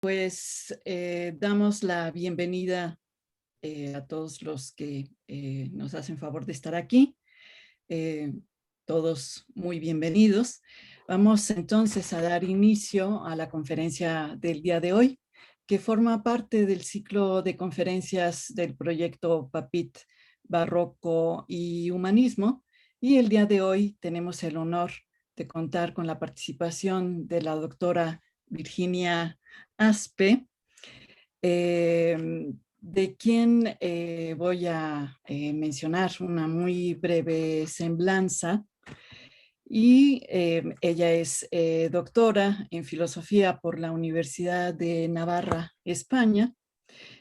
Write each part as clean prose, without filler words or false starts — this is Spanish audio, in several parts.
Pues damos la bienvenida a todos los que nos hacen favor de estar aquí. Eh, Todos muy bienvenidos. Vamos entonces a dar inicio a la conferencia del día de hoy, que forma parte del ciclo de conferencias del proyecto PAPIT Barroco y Humanismo. Y el día de hoy tenemos el honor de contar con la participación de la doctora Virginia Aspe, de quien voy a mencionar una muy breve semblanza. Y ella es doctora en filosofía por la Universidad de Navarra, España.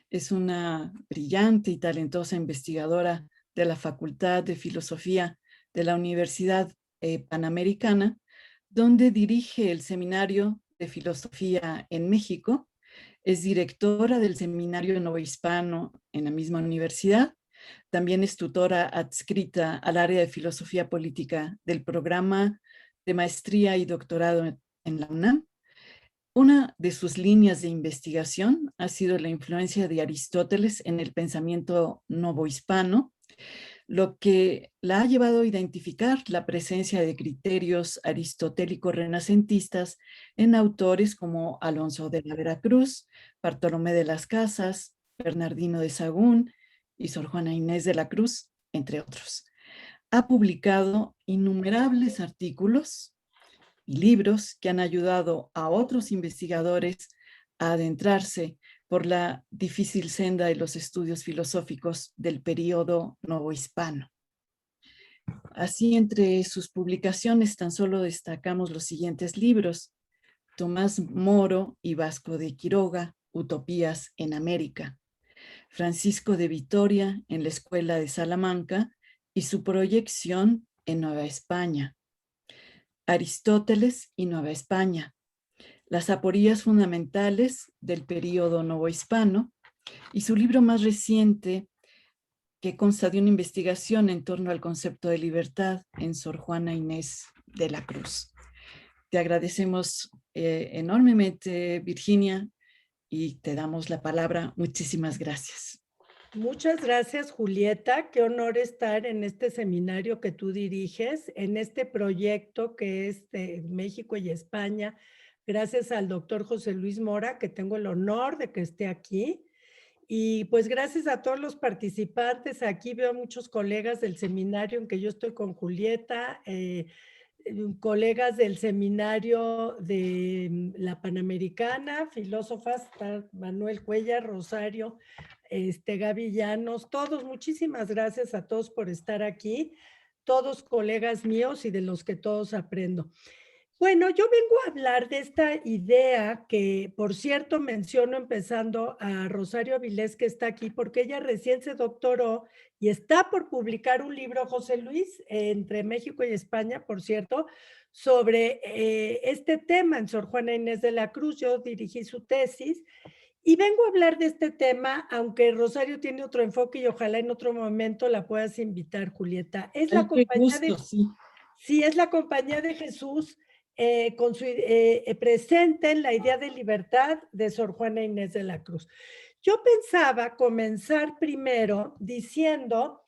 Es una brillante y talentosa investigadora de la Facultad de Filosofía de la Universidad Panamericana, donde dirige el Seminario de Filosofía en México. Es directora del Seminario Novohispano en la misma universidad. También es tutora adscrita al área de Filosofía Política del programa de maestría y doctorado en la UNAM. Una de sus líneas de investigación ha sido la influencia de Aristóteles en el pensamiento novohispano, lo que la ha llevado a identificar la presencia de criterios aristotélicos renacentistas en autores como Alonso de la Veracruz, Bartolomé de las Casas, Bernardino de Sahagún y Sor Juana Inés de la Cruz, entre otros. Ha publicado innumerables artículos y libros que han ayudado a otros investigadores a adentrarse por la difícil senda de los estudios filosóficos del período novohispano. Así, entre sus publicaciones tan solo destacamos los siguientes libros: Tomás Moro y Vasco de Quiroga, Utopías en América; Francisco de Vitoria en la Escuela de Salamanca y su proyección en Nueva España; Aristóteles y Nueva España; Las aporías fundamentales del período novohispano; y su libro más reciente, que consta de una investigación en torno al concepto de libertad en Sor Juana Inés de la Cruz. Te agradecemos enormemente, Virginia, y te damos la palabra. Muchísimas gracias. Muchas gracias, Julieta. Qué honor estar en este seminario que tú diriges, en este proyecto que es de México y España, gracias al doctor José Luis Mora, que tengo el honor de que esté aquí. Y pues gracias a todos los participantes. Aquí veo muchos colegas del seminario en que yo estoy con Julieta, colegas del seminario de la Panamericana, filósofas, está Manuel Cuellar, Rosario, Gaby Llanos, todos, muchísimas gracias a todos por estar aquí, todos colegas míos y de los que todos aprendo. Bueno, yo vengo a hablar de esta idea que, por cierto, menciono empezando a Rosario Avilés, que está aquí, porque ella recién se doctoró y está por publicar un libro, José Luis, entre México y España, por cierto, sobre este tema en Sor Juana Inés de la Cruz. Yo dirigí su tesis y vengo a hablar de este tema, aunque Rosario tiene otro enfoque y ojalá en otro momento la puedas invitar, Julieta. Es la Ay, qué compañía gusto, de, sí. sí, es la compañía de Jesús con su presente en la idea de libertad de Sor Juana Inés de la Cruz. Yo pensaba comenzar primero diciendo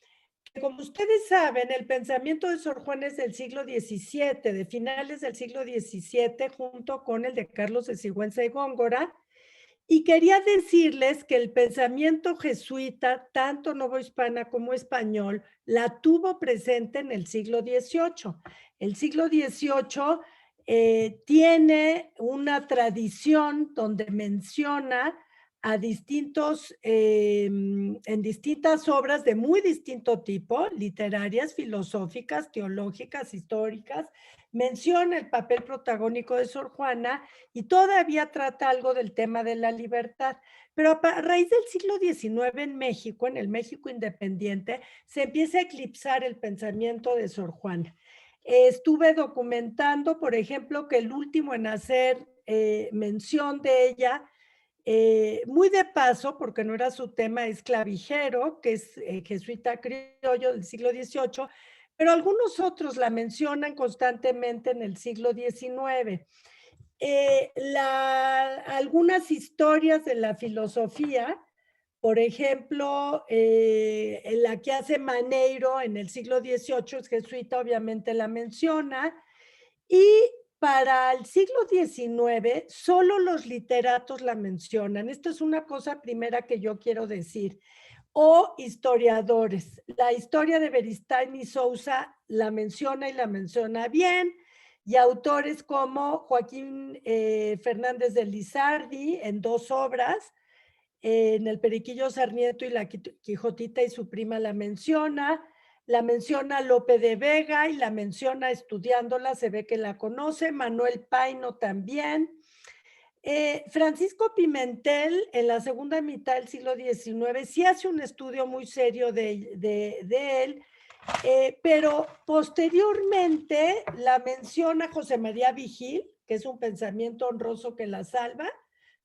que, como ustedes saben, el pensamiento de Sor Juana es del siglo XVII, de finales del siglo XVII, junto con el de Carlos de Sigüenza y Góngora, y quería decirles que el pensamiento jesuita, tanto novohispana como español, la tuvo presente en el siglo XVIII. El siglo XVIII tiene una tradición donde menciona a en distintas obras de muy distinto tipo, literarias, filosóficas, teológicas, históricas, menciona el papel protagónico de Sor Juana y todavía trata algo del tema de la libertad. Pero a raíz del siglo XIX en México, en el México independiente, se empieza a eclipsar el pensamiento de Sor Juana. Estuve documentando, por ejemplo, que el último en hacer mención de ella, muy de paso, porque no era su tema, es Clavijero, que es jesuita criollo del siglo XVIII, pero algunos otros la mencionan constantemente en el siglo XIX. algunas historias de la filosofía, por ejemplo, en la que hace Maneiro en el siglo XVIII, es jesuita, obviamente la menciona, y para el siglo XIX solo los literatos la mencionan. Esto es una cosa primera que yo quiero decir. O historiadores. La historia de Beristain y Sousa la menciona y la menciona bien, y autores como Joaquín Fernández de Lizardi en 2 obras, en El Periquillo Sarmiento y La Quijotita y su prima la menciona Lope de Vega y la menciona estudiándola, se ve que la conoce, Manuel Paino también. Francisco Pimentel, en la segunda mitad del siglo XIX, sí hace un estudio muy serio de él, pero posteriormente la menciona José María Vigil, que es un pensamiento honroso que la salva,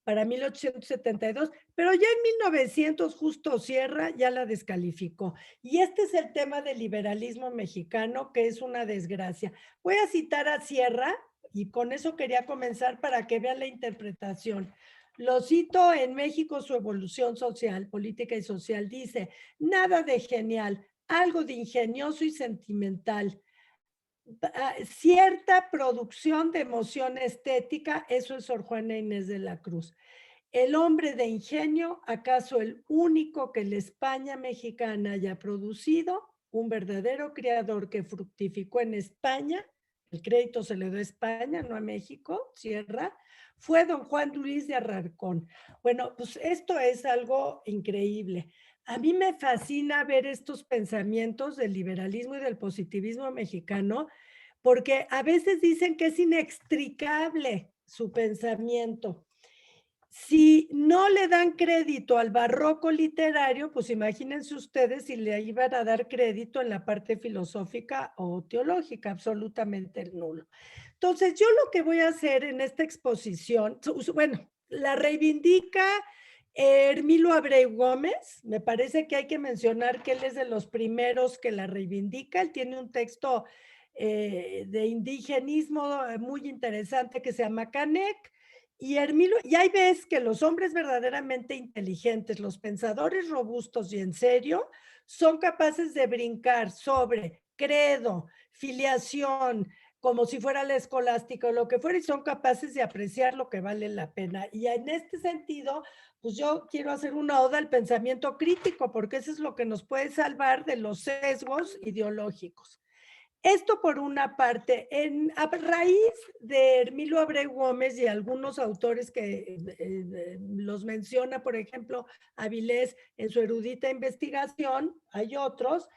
para 1872, pero ya en 1900 justo Sierra ya la descalificó. Y este es el tema del liberalismo mexicano, que es una desgracia. Voy a citar a Sierra, y con eso quería comenzar para que vean la interpretación. Lo cito en México, su evolución social, política y social, dice, nada de genial, algo de ingenioso y sentimental. Cierta producción de emoción estética, eso es Sor Juana Inés de la Cruz. El hombre de ingenio, acaso el único que la España mexicana haya producido, un verdadero creador que fructificó en España, el crédito se le dio a España, no a México, Sierra, fue don Juan Luis de Alarcón. Bueno, pues esto es algo increíble. A mí me fascina ver estos pensamientos del liberalismo y del positivismo mexicano, porque a veces dicen que es inextricable su pensamiento. Si no le dan crédito al barroco literario, pues imagínense ustedes si le iban a dar crédito en la parte filosófica o teológica, absolutamente nulo. Entonces, yo lo que voy a hacer en esta exposición, bueno, la reivindica Hermilo Abreu Gómez, me parece que hay que mencionar que él es de los primeros que la reivindica, él tiene un texto de indigenismo muy interesante que se llama Canek, y Hermilo, y ahí ves que los hombres verdaderamente inteligentes, los pensadores robustos y en serio, son capaces de brincar sobre credo, filiación, como si fuera la escolástica o lo que fuera, y son capaces de apreciar lo que vale la pena. Y en este sentido, pues yo quiero hacer una oda al pensamiento crítico, porque eso es lo que nos puede salvar de los sesgos ideológicos. Esto por una parte, a raíz de Hermilo Abreu Gómez y algunos autores que los menciona, por ejemplo, Avilés en su erudita investigación, hay otros,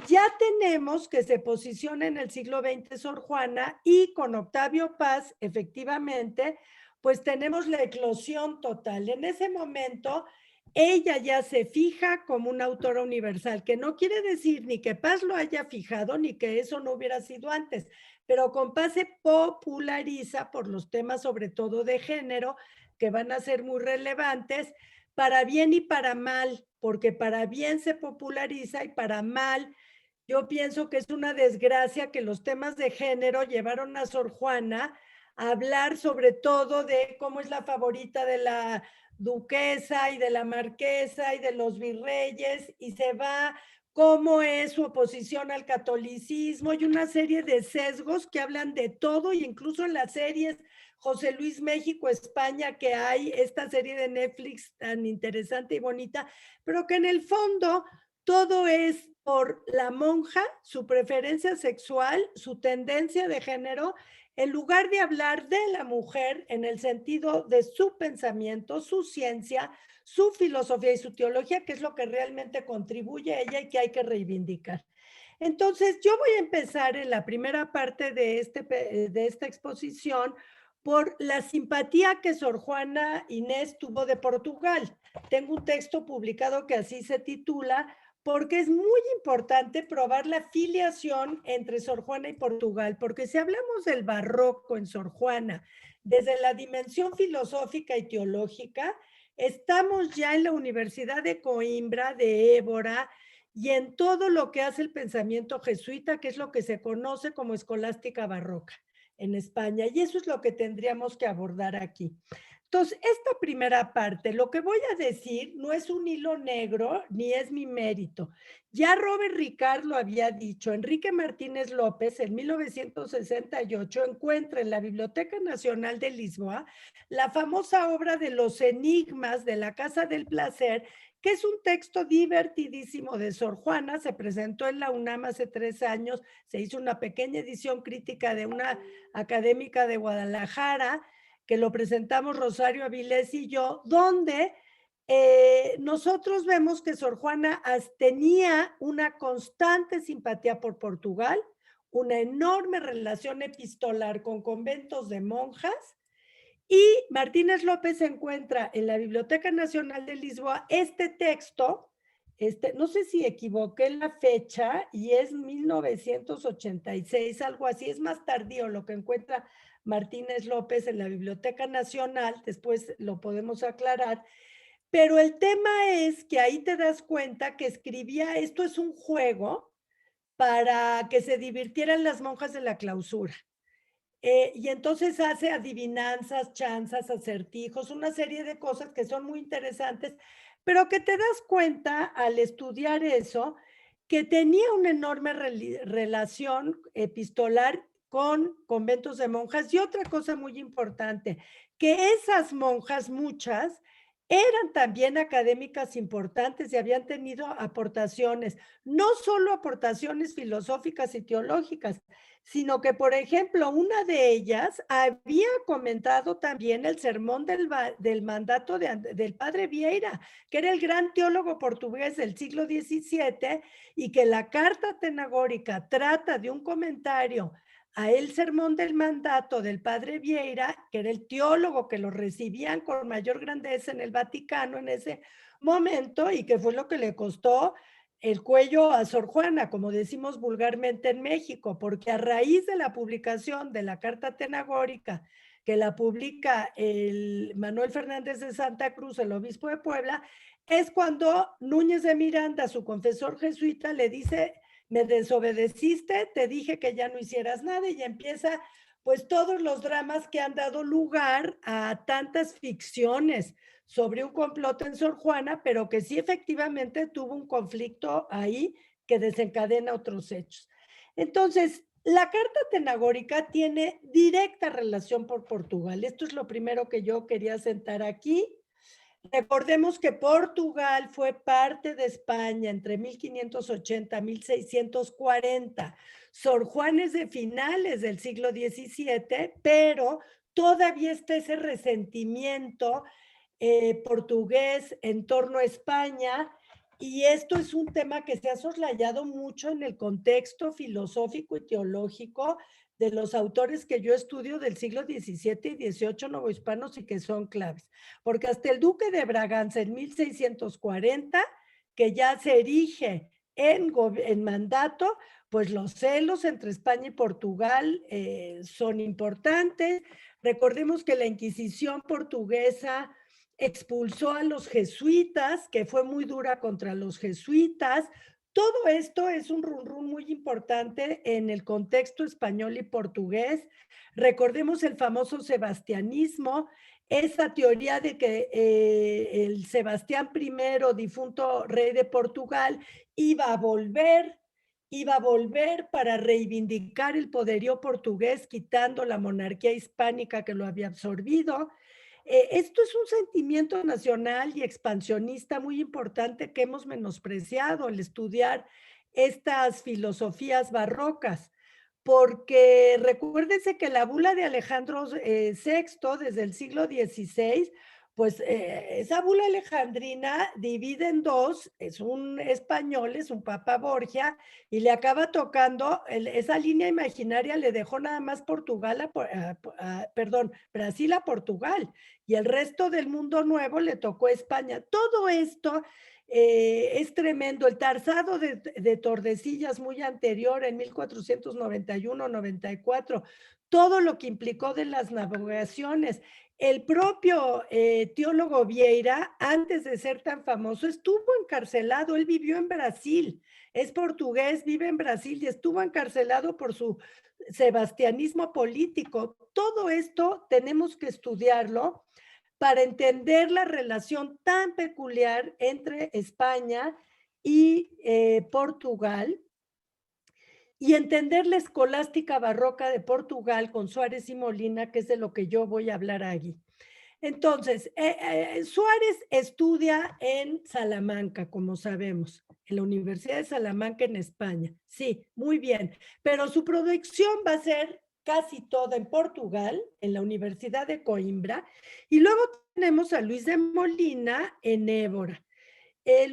ya tenemos que se posiciona en el siglo XX Sor Juana y con Octavio Paz, efectivamente, pues tenemos la eclosión total. En ese momento ella ya se fija como una autora universal, que no quiere decir ni que Paz lo haya fijado, ni que eso no hubiera sido antes, pero con Paz se populariza por los temas sobre todo de género, que van a ser muy relevantes, para bien y para mal, porque para bien se populariza y para mal, yo pienso que es una desgracia que los temas de género llevaron a Sor Juana a hablar sobre todo de cómo es la favorita de la duquesa y de la marquesa y de los virreyes, y se va cómo es su oposición al catolicismo y una serie de sesgos que hablan de todo, y incluso en las series José Luis México, España, que hay esta serie de Netflix tan interesante y bonita, pero que en el fondo todo es por la monja, su preferencia sexual, su tendencia de género, en lugar de hablar de la mujer en el sentido de su pensamiento, su ciencia, su filosofía y su teología, que es lo que realmente contribuye a ella y que hay que reivindicar. Entonces, yo voy a empezar en la primera parte de esta exposición por la simpatía que Sor Juana Inés tuvo de Portugal. Tengo un texto publicado que así se titula, porque es muy importante probar la filiación entre Sor Juana y Portugal, porque si hablamos del barroco en Sor Juana, desde la dimensión filosófica y teológica, estamos ya en la Universidad de Coimbra, de Évora, y en todo lo que hace el pensamiento jesuita, que es lo que se conoce como escolástica barroca. en España, y eso es lo que tendríamos que abordar aquí. Entonces, esta primera parte, lo que voy a decir no es un hilo negro ni es mi mérito. Ya Robert Ricard lo había dicho, Enrique Martínez López en 1968 encuentra en la Biblioteca Nacional de Lisboa la famosa obra de Los Enigmas de la Casa del Placer, que es un texto divertidísimo de Sor Juana, se presentó en la UNAM hace 3 años, se hizo una pequeña edición crítica de una académica de Guadalajara, que lo presentamos Rosario Avilés y yo, donde nosotros vemos que Sor Juana tenía una constante simpatía por Portugal, una enorme relación epistolar con conventos de monjas, y Martínez López encuentra en la Biblioteca Nacional de Lisboa este texto, no sé si equivoqué la fecha, y es 1986, algo así, es más tardío lo que encuentra Martínez López en la Biblioteca Nacional, después lo podemos aclarar, pero el tema es que ahí te das cuenta que escribía, esto es un juego para que se divirtieran las monjas de la clausura. Y entonces hace adivinanzas, chanzas, acertijos, una serie de cosas que son muy interesantes, pero que te das cuenta al estudiar eso, que tenía una enorme relación epistolar con conventos de monjas. Y otra cosa muy importante, que esas monjas, muchas, eran también académicas importantes y habían tenido aportaciones, no solo aportaciones filosóficas y teológicas, sino que, por ejemplo, una de ellas había comentado también el sermón del mandato del padre Vieira, que era el gran teólogo portugués del siglo XVII, y que la carta atenagórica trata de un comentario a el sermón del mandato del padre Vieira, que era el teólogo que lo recibían con mayor grandeza en el Vaticano en ese momento, y que fue lo que le costó el cuello a Sor Juana, como decimos vulgarmente en México, porque a raíz de la publicación de la Carta Atenagórica, que la publica el Manuel Fernández de Santa Cruz, el obispo de Puebla, es cuando Núñez de Miranda, su confesor jesuita, le dice: me desobedeciste, te dije que ya no hicieras nada, y empieza pues todos los dramas que han dado lugar a tantas ficciones sobre un complot en Sor Juana, pero que sí efectivamente tuvo un conflicto ahí que desencadena otros hechos. Entonces, la Carta Atenagórica tiene directa relación por Portugal. Esto es lo primero que yo quería sentar aquí. Recordemos que Portugal fue parte de España entre 1580 y 1640. Sor Juana es de finales del siglo XVII, pero todavía está ese resentimiento portugués en torno a España, y esto es un tema que se ha soslayado mucho en el contexto filosófico y teológico de los autores que yo estudio del siglo XVII y XVIII novohispanos y que son claves, porque hasta el duque de Braganza en 1640, que ya se erige en mandato, pues los celos entre España y Portugal son importantes. Recordemos que la Inquisición portuguesa expulsó a los jesuitas, que fue muy dura contra los jesuitas. Todo esto es un run muy importante en el contexto español y portugués. Recordemos el famoso sebastianismo, esa teoría de que el Sebastián I, difunto rey de Portugal, iba a volver para reivindicar el poderío portugués, quitando la monarquía hispánica que lo había absorbido. Esto es un sentimiento nacional y expansionista muy importante que hemos menospreciado al estudiar estas filosofías barrocas, porque recuérdense que la bula de Alejandro VI desde el siglo XVI, pues esa bula alejandrina divide en dos, es un español, es un Papa Borgia, y le acaba tocando, esa línea imaginaria le dejó nada más Portugal, perdón, Brasil a Portugal, y el resto del mundo nuevo le tocó a España. Todo esto es tremendo. El Tarzado de Tordesillas, muy anterior, en 1491-94, todo lo que implicó de las navegaciones. el propio teólogo Vieira, antes de ser tan famoso, estuvo encarcelado. Él vivió en Brasil, es portugués, vive en Brasil y estuvo encarcelado por su sebastianismo político. Todo esto tenemos que estudiarlo para entender la relación tan peculiar entre España y Portugal, y entender la escolástica barroca de Portugal con Suárez y Molina, que es de lo que yo voy a hablar aquí. Entonces, Suárez estudia en Salamanca, como sabemos, en la Universidad de Salamanca en España. Sí, muy bien, pero su producción va a ser casi toda en Portugal, en la Universidad de Coimbra, y luego tenemos a Luis de Molina en Évora.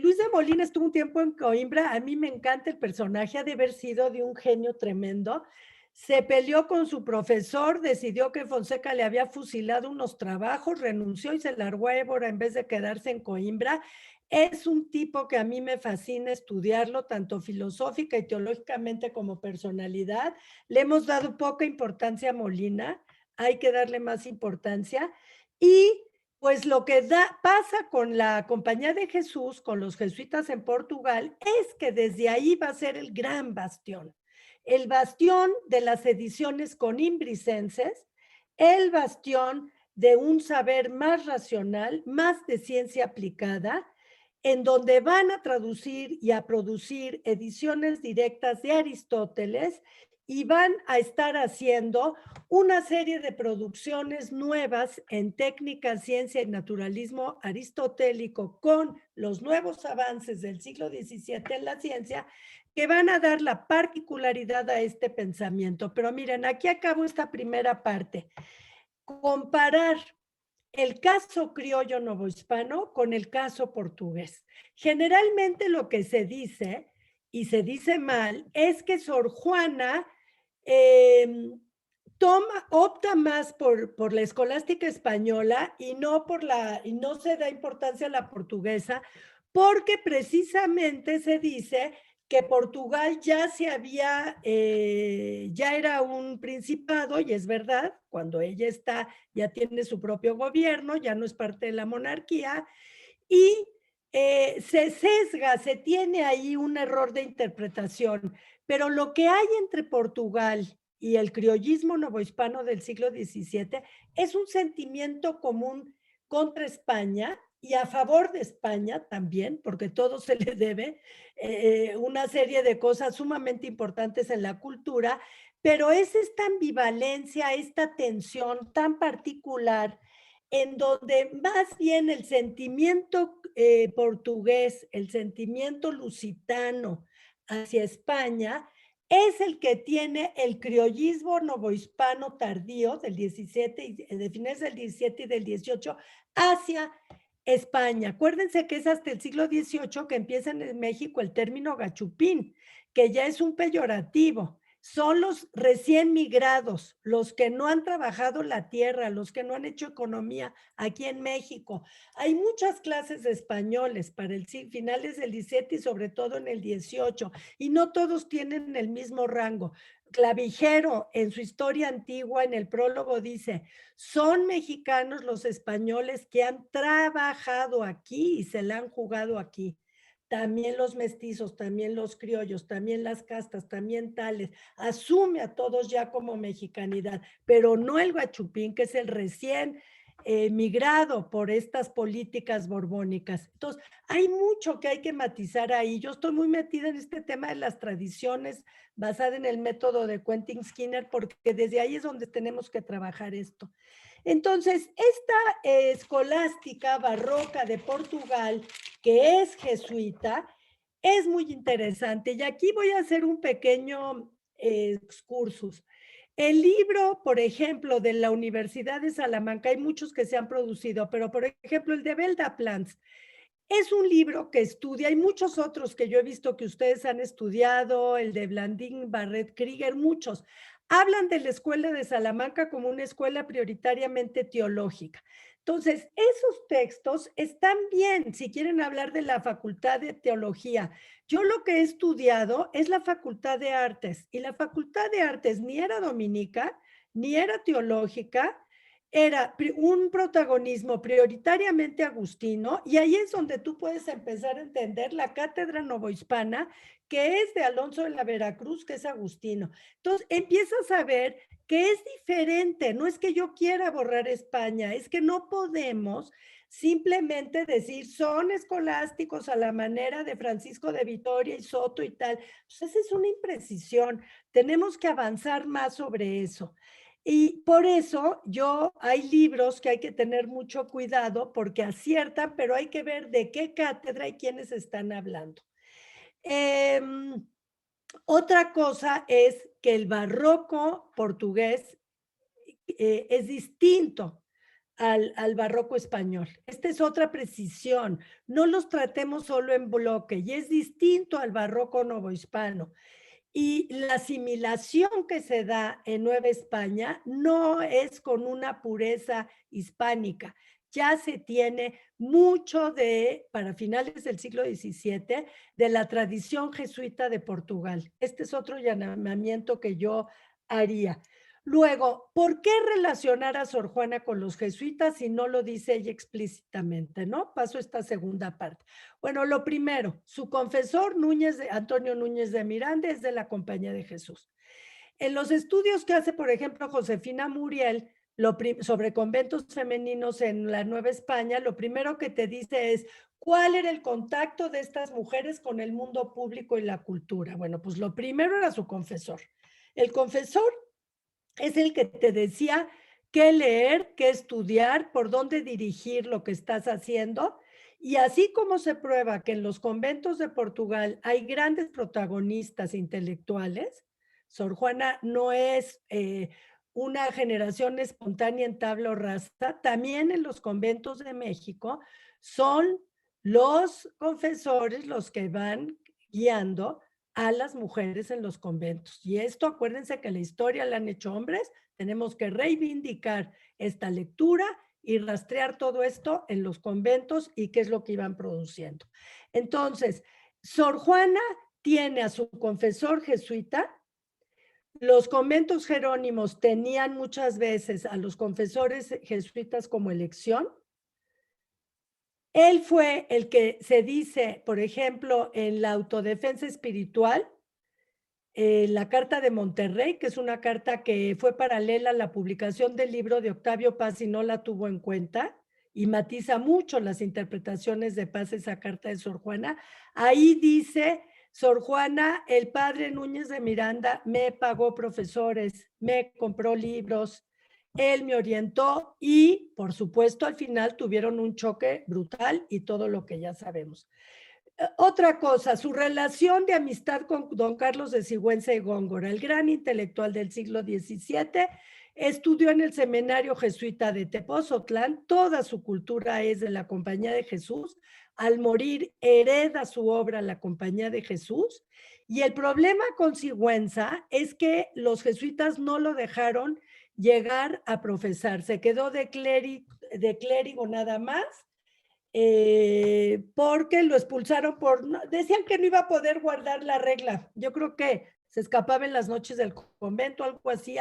Luis de Molina estuvo un tiempo en Coimbra. A mí me encanta el personaje, ha de haber sido de un genio tremendo. Se peleó con su profesor, decidió que Fonseca le había fusilado unos trabajos, renunció y se largó a Évora en vez de quedarse en Coimbra. Es un tipo que a mí me fascina estudiarlo, tanto filosófica y teológicamente como personalidad. Le hemos dado poca importancia a Molina, hay que darle más importancia. Y pues lo que pasa con la Compañía de Jesús, con los jesuitas en Portugal, es que desde ahí va a ser el bastión de las ediciones conimbricenses, el bastión de un saber más racional, más de ciencia aplicada, en donde van a traducir y a producir ediciones directas de Aristóteles y van a estar haciendo una serie de producciones nuevas en técnica, ciencia y naturalismo aristotélico con los nuevos avances del siglo XVII en la ciencia que van a dar la particularidad a este pensamiento. Pero miren, aquí acabo esta primera parte. Comparar el caso criollo novohispano con el caso portugués. Generalmente lo que se dice, y se dice mal, es que Sor Juana opta más por la escolástica española y no se da importancia a la portuguesa, porque precisamente se dice que Portugal ya era un principado, y es verdad, cuando ella ya tiene su propio gobierno, ya no es parte de la monarquía, y se sesga, se tiene ahí un error de interpretación, pero lo que hay entre Portugal y el criollismo novohispano del siglo XVII es un sentimiento común contra España y a favor de España también, porque todo se le debe, una serie de cosas sumamente importantes en la cultura, pero es esta ambivalencia, esta tensión tan particular en donde más bien el sentimiento portugués, el sentimiento lusitano hacia España, es el que tiene el criollismo novohispano tardío del 17, de fines del 17 y del 18 hacia España. Acuérdense que es hasta el siglo XVIII que empieza en México el término gachupín, que ya es un peyorativo. Son los recién migrados, los que no han trabajado la tierra, los que no han hecho economía aquí en México. Hay muchas clases de españoles para finales del 17 y sobre todo en el 18, y no todos tienen el mismo rango. Clavijero, en su historia antigua, en el prólogo dice, son mexicanos los españoles que han trabajado aquí y se la han jugado aquí. También los mestizos, también los criollos, también las castas, también tales. Asume a todos ya como mexicanidad, pero no el guachupín, que es el recién migrado por estas políticas borbónicas. Entonces, hay mucho que hay que matizar ahí. Yo estoy muy metida en este tema de las tradiciones basada en el método de Quentin Skinner, porque desde ahí es donde tenemos que trabajar esto. Entonces, esta escolástica barroca de Portugal, que es jesuita, es muy interesante. Y aquí voy a hacer un pequeño excursus. El libro, por ejemplo, de la Universidad de Salamanca, hay muchos que se han producido, pero por ejemplo, el de Belda Plans, es un libro que estudia, hay muchos otros que yo he visto que ustedes han estudiado, el de Blandín Barret Krieger, muchos. Hablan de la escuela de Salamanca como una escuela prioritariamente teológica. Entonces, esos textos están bien si quieren hablar de la Facultad de Teología. Yo lo que he estudiado es la Facultad de Artes, y la Facultad de Artes ni era dominica, ni era teológica, era un protagonismo prioritariamente agustino, y ahí es donde tú puedes empezar a entender la cátedra novohispana, que es de Alonso de la Veracruz, que es agustino. Entonces, empiezas a ver que es diferente, no es que yo quiera borrar España, es que no podemos simplemente decir son escolásticos a la manera de Francisco de Vitoria y Soto y tal. Pues esa es una imprecisión, tenemos que avanzar más sobre eso. Y por eso hay libros que hay que tener mucho cuidado porque aciertan, pero hay que ver de qué cátedra y quiénes están hablando. Em, Otra cosa es que el barroco portugués es distinto al barroco español. Esta es otra precisión. No los tratemos solo en bloque y es distinto al barroco novohispano. Y la asimilación que se da en Nueva España no es con una pureza hispánica. Ya se tiene mucho para finales del siglo XVII, de la tradición jesuita de Portugal. Este es otro llamamiento que yo haría. Luego, ¿por qué relacionar a Sor Juana con los jesuitas si no lo dice ella explícitamente, no? Paso a esta segunda parte. Bueno, lo primero, su confesor Antonio Núñez de Miranda es de la Compañía de Jesús. En los estudios que hace, por ejemplo, Josefina Muriel sobre conventos femeninos en la Nueva España, lo primero que te dice es cuál era el contacto de estas mujeres con el mundo público y la cultura. Bueno, pues lo primero era su confesor. El confesor es el que te decía qué leer, qué estudiar, por dónde dirigir lo que estás haciendo. Y así como se prueba que en los conventos de Portugal hay grandes protagonistas intelectuales, Sor Juana no es una generación espontánea en tabla o rasa, también en los conventos de México son los confesores los que van guiando a las mujeres en los conventos. Y esto, acuérdense que la historia la han hecho hombres, tenemos que reivindicar esta lectura y rastrear todo esto en los conventos y qué es lo que iban produciendo. Entonces, Sor Juana tiene a su confesor jesuita. Los conventos jerónimos tenían muchas veces a los confesores jesuitas como elección. Él fue el que se dice, por ejemplo, en la autodefensa espiritual, la Carta de Monterrey, que es una carta que fue paralela a la publicación del libro de Octavio Paz y no la tuvo en cuenta, y matiza mucho las interpretaciones de Paz esa carta de Sor Juana. Ahí dice, Sor Juana, el padre Núñez de Miranda me pagó profesores, me compró libros, él me orientó y, por supuesto, al final tuvieron un choque brutal y todo lo que ya sabemos. Otra cosa, su relación de amistad con don Carlos de Sigüenza y Góngora, el gran intelectual del siglo XVII, estudió en el seminario jesuita de Tepoztlán, toda su cultura es de la Compañía de Jesús, al morir hereda su obra la Compañía de Jesús, y el problema con Sigüenza es que los jesuitas no lo dejaron llegar a profesar, se quedó de clérigo nada más, porque lo expulsaron decían que no iba a poder guardar la regla. Yo creo que se escapaba en las noches del convento, algo así.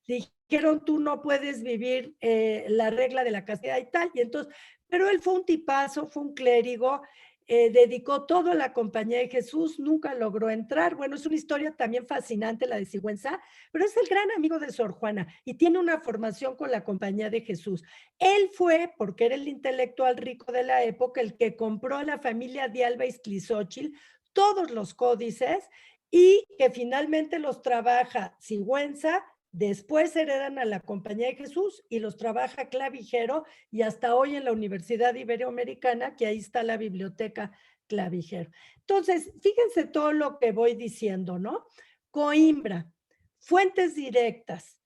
Dijeron, tú no puedes vivir la regla de la castidad y tal. Y entonces, pero él fue un tipazo, fue un clérigo, dedicó todo a la Compañía de Jesús, nunca logró entrar. Bueno, es una historia también fascinante la de Sigüenza, pero es el gran amigo de Sor Juana y tiene una formación con la Compañía de Jesús. Él fue, porque era el intelectual rico de la época, el que compró a la familia de Alba Iztlizóchil todos los códices y que finalmente los trabaja Sigüenza. Después heredan a la Compañía de Jesús y los trabaja Clavijero y hasta hoy en la Universidad Iberoamericana, que ahí está la biblioteca Clavijero. Entonces, fíjense todo lo que voy diciendo, ¿no? Coimbra, fuentes directas,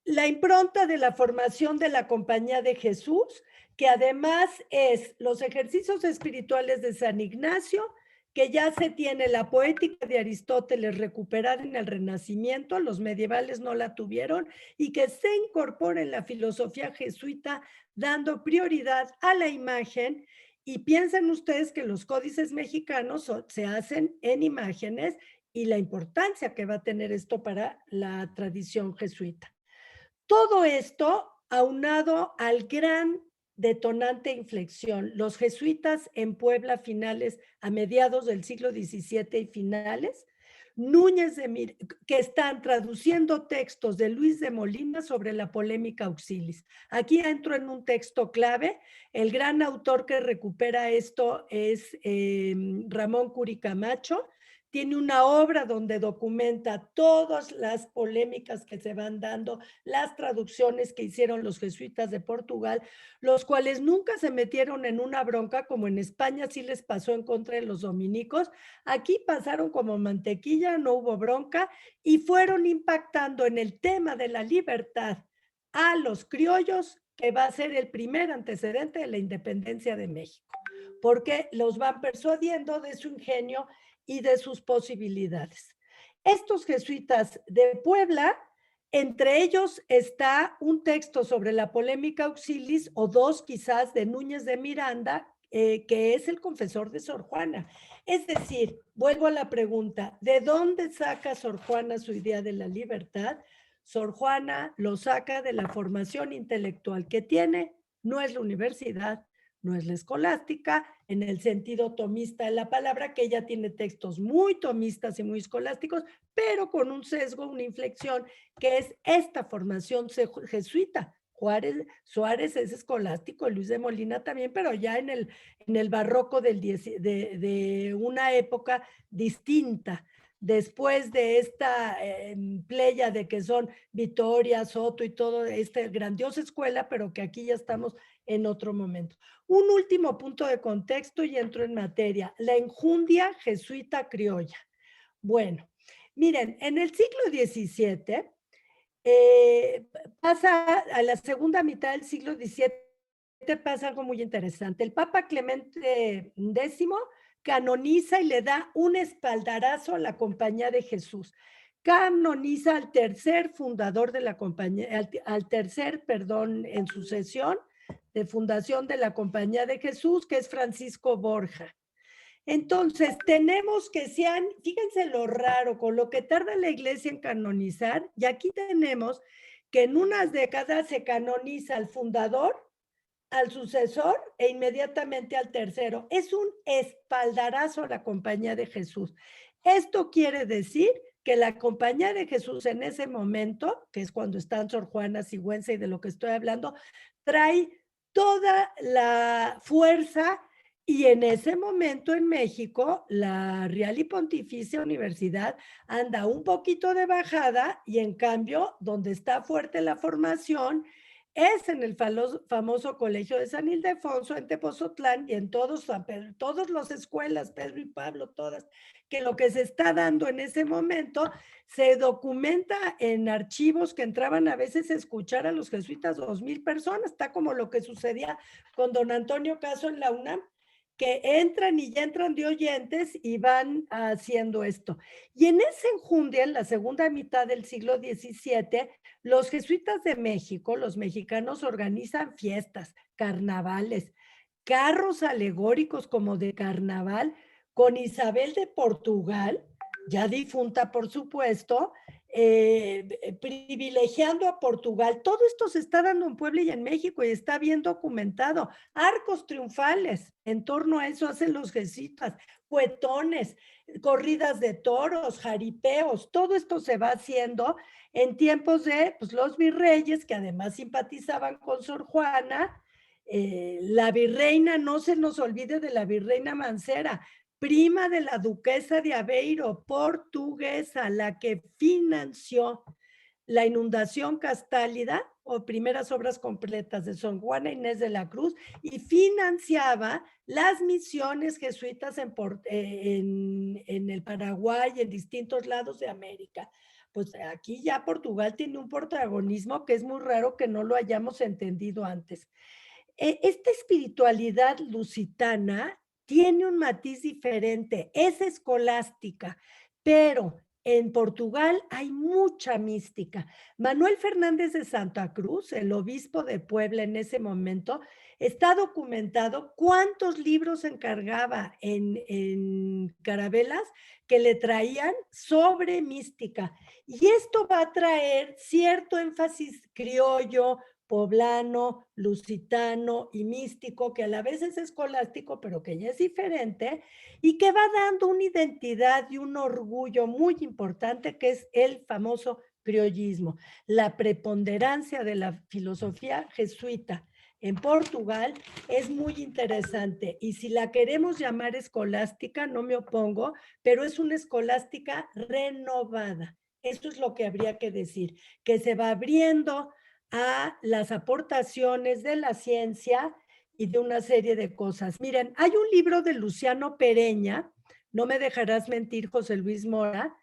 la impronta de la formación de la Compañía de Jesús, que además es los ejercicios espirituales de San Ignacio, que ya se tiene la poética de Aristóteles recuperada en el Renacimiento, los medievales no la tuvieron, y que se incorpora en la filosofía jesuita dando prioridad a la imagen. Y piensen ustedes que los códices mexicanos se hacen en imágenes y la importancia que va a tener esto para la tradición jesuita. Todo esto aunado al gran detonante e inflexión, los jesuitas en Puebla finales, a mediados del siglo XVII y finales, Núñez de Mir, que están traduciendo textos de Luis de Molina sobre la polémica auxilis. Aquí entro en un texto clave. El gran autor que recupera esto es Ramón Curi Camacho. Tiene una obra donde documenta todas las polémicas que se van dando, las traducciones que hicieron los jesuitas de Portugal, los cuales nunca se metieron en una bronca como en España sí les pasó en contra de los dominicos. Aquí pasaron como mantequilla, no hubo bronca y fueron impactando en el tema de la libertad a los criollos, que va a ser el primer antecedente de la independencia de México, porque los van persuadiendo de su ingenio y de sus posibilidades. Estos jesuitas de Puebla, entre ellos está un texto sobre la polémica auxilis, o dos quizás, de Núñez de Miranda, que es el confesor de Sor Juana. Es decir, vuelvo a la pregunta, ¿de dónde saca Sor Juana su idea de la libertad? Sor Juana lo saca de la formación intelectual que tiene, no es la universidad, no es la escolástica, en el sentido tomista de la palabra, que ella tiene textos muy tomistas y muy escolásticos, pero con un sesgo, una inflexión, que es esta formación jesuita. Suárez es escolástico, Luis de Molina también, pero ya en el barroco de una época distinta. Después de esta playa de que son Vitoria, Soto y todo, esta grandiosa escuela, pero que aquí ya estamos en otro momento. Un último punto de contexto y entro en materia, la enjundia jesuita criolla. Bueno, miren, en el siglo XVII pasa a la segunda mitad del siglo XVII, pasa algo muy interesante. El Papa Clemente X canoniza y le da un espaldarazo a la Compañía de Jesús. Canoniza al tercer fundador de la compañía, al tercer, perdón, en sucesión de fundación de la Compañía de Jesús, que es Francisco Borja. Entonces, tenemos que sean, fíjense lo raro, con lo que tarda la iglesia en canonizar, y aquí tenemos que en unas décadas se canoniza al fundador, al sucesor e inmediatamente al tercero. Es un espaldarazo a la Compañía de Jesús. Esto quiere decir que la Compañía de Jesús en ese momento, que es cuando están Sor Juana Sigüenza y de lo que estoy hablando, trae toda la fuerza. Y en ese momento en México, la Real y Pontificia Universidad anda un poquito de bajada y en cambio, donde está fuerte la formación, es en el famoso Colegio de San Ildefonso, en Tepozotlán y en todos, todas las escuelas, Pedro y Pablo, todas, que lo que se está dando en ese momento se documenta en archivos que entraban a veces a escuchar a los jesuitas 2,000 personas, está como lo que sucedía con don Antonio Caso en la UNAM, que entran y ya entran de oyentes y van haciendo esto. Y en esa enjundia, en la segunda mitad del siglo XVII, los jesuitas de México, los mexicanos, organizan fiestas, carnavales, carros alegóricos como de carnaval, con Isabel de Portugal, ya difunta por supuesto, privilegiando a Portugal. Todo esto se está dando en Puebla y en México y está bien documentado. Arcos triunfales, en torno a eso hacen los jesuitas, cuetones, corridas de toros, jaripeos, todo esto se va haciendo en tiempos de pues, los virreyes, que además simpatizaban con Sor Juana. La virreina, no se nos olvide de la virreina Mancera, prima de la duquesa de Aveiro, portuguesa, la que financió la inundación Castálida o primeras obras completas de Sor Juana Inés de la Cruz y financiaba las misiones jesuitas en el Paraguay y en distintos lados de América. Pues aquí ya Portugal tiene un protagonismo que es muy raro que no lo hayamos entendido antes. Esta espiritualidad lusitana tiene un matiz diferente, es escolástica, pero en Portugal hay mucha mística. Manuel Fernández de Santa Cruz, el obispo de Puebla en ese momento, está documentado cuántos libros encargaba en Carabelas que le traían sobre mística. Y esto va a traer cierto énfasis criollo, poblano, lusitano y místico, que a la vez es escolástico, pero que ya es diferente, y que va dando una identidad y un orgullo muy importante, que es el famoso criollismo, la preponderancia de la filosofía jesuita en Portugal es muy interesante. Y si la queremos llamar escolástica, no me opongo, pero es una escolástica renovada. Esto es lo que habría que decir, que se va abriendo a las aportaciones de la ciencia y de una serie de cosas. Miren, hay un libro de Luciano Pereña, no me dejarás mentir, José Luis Mora,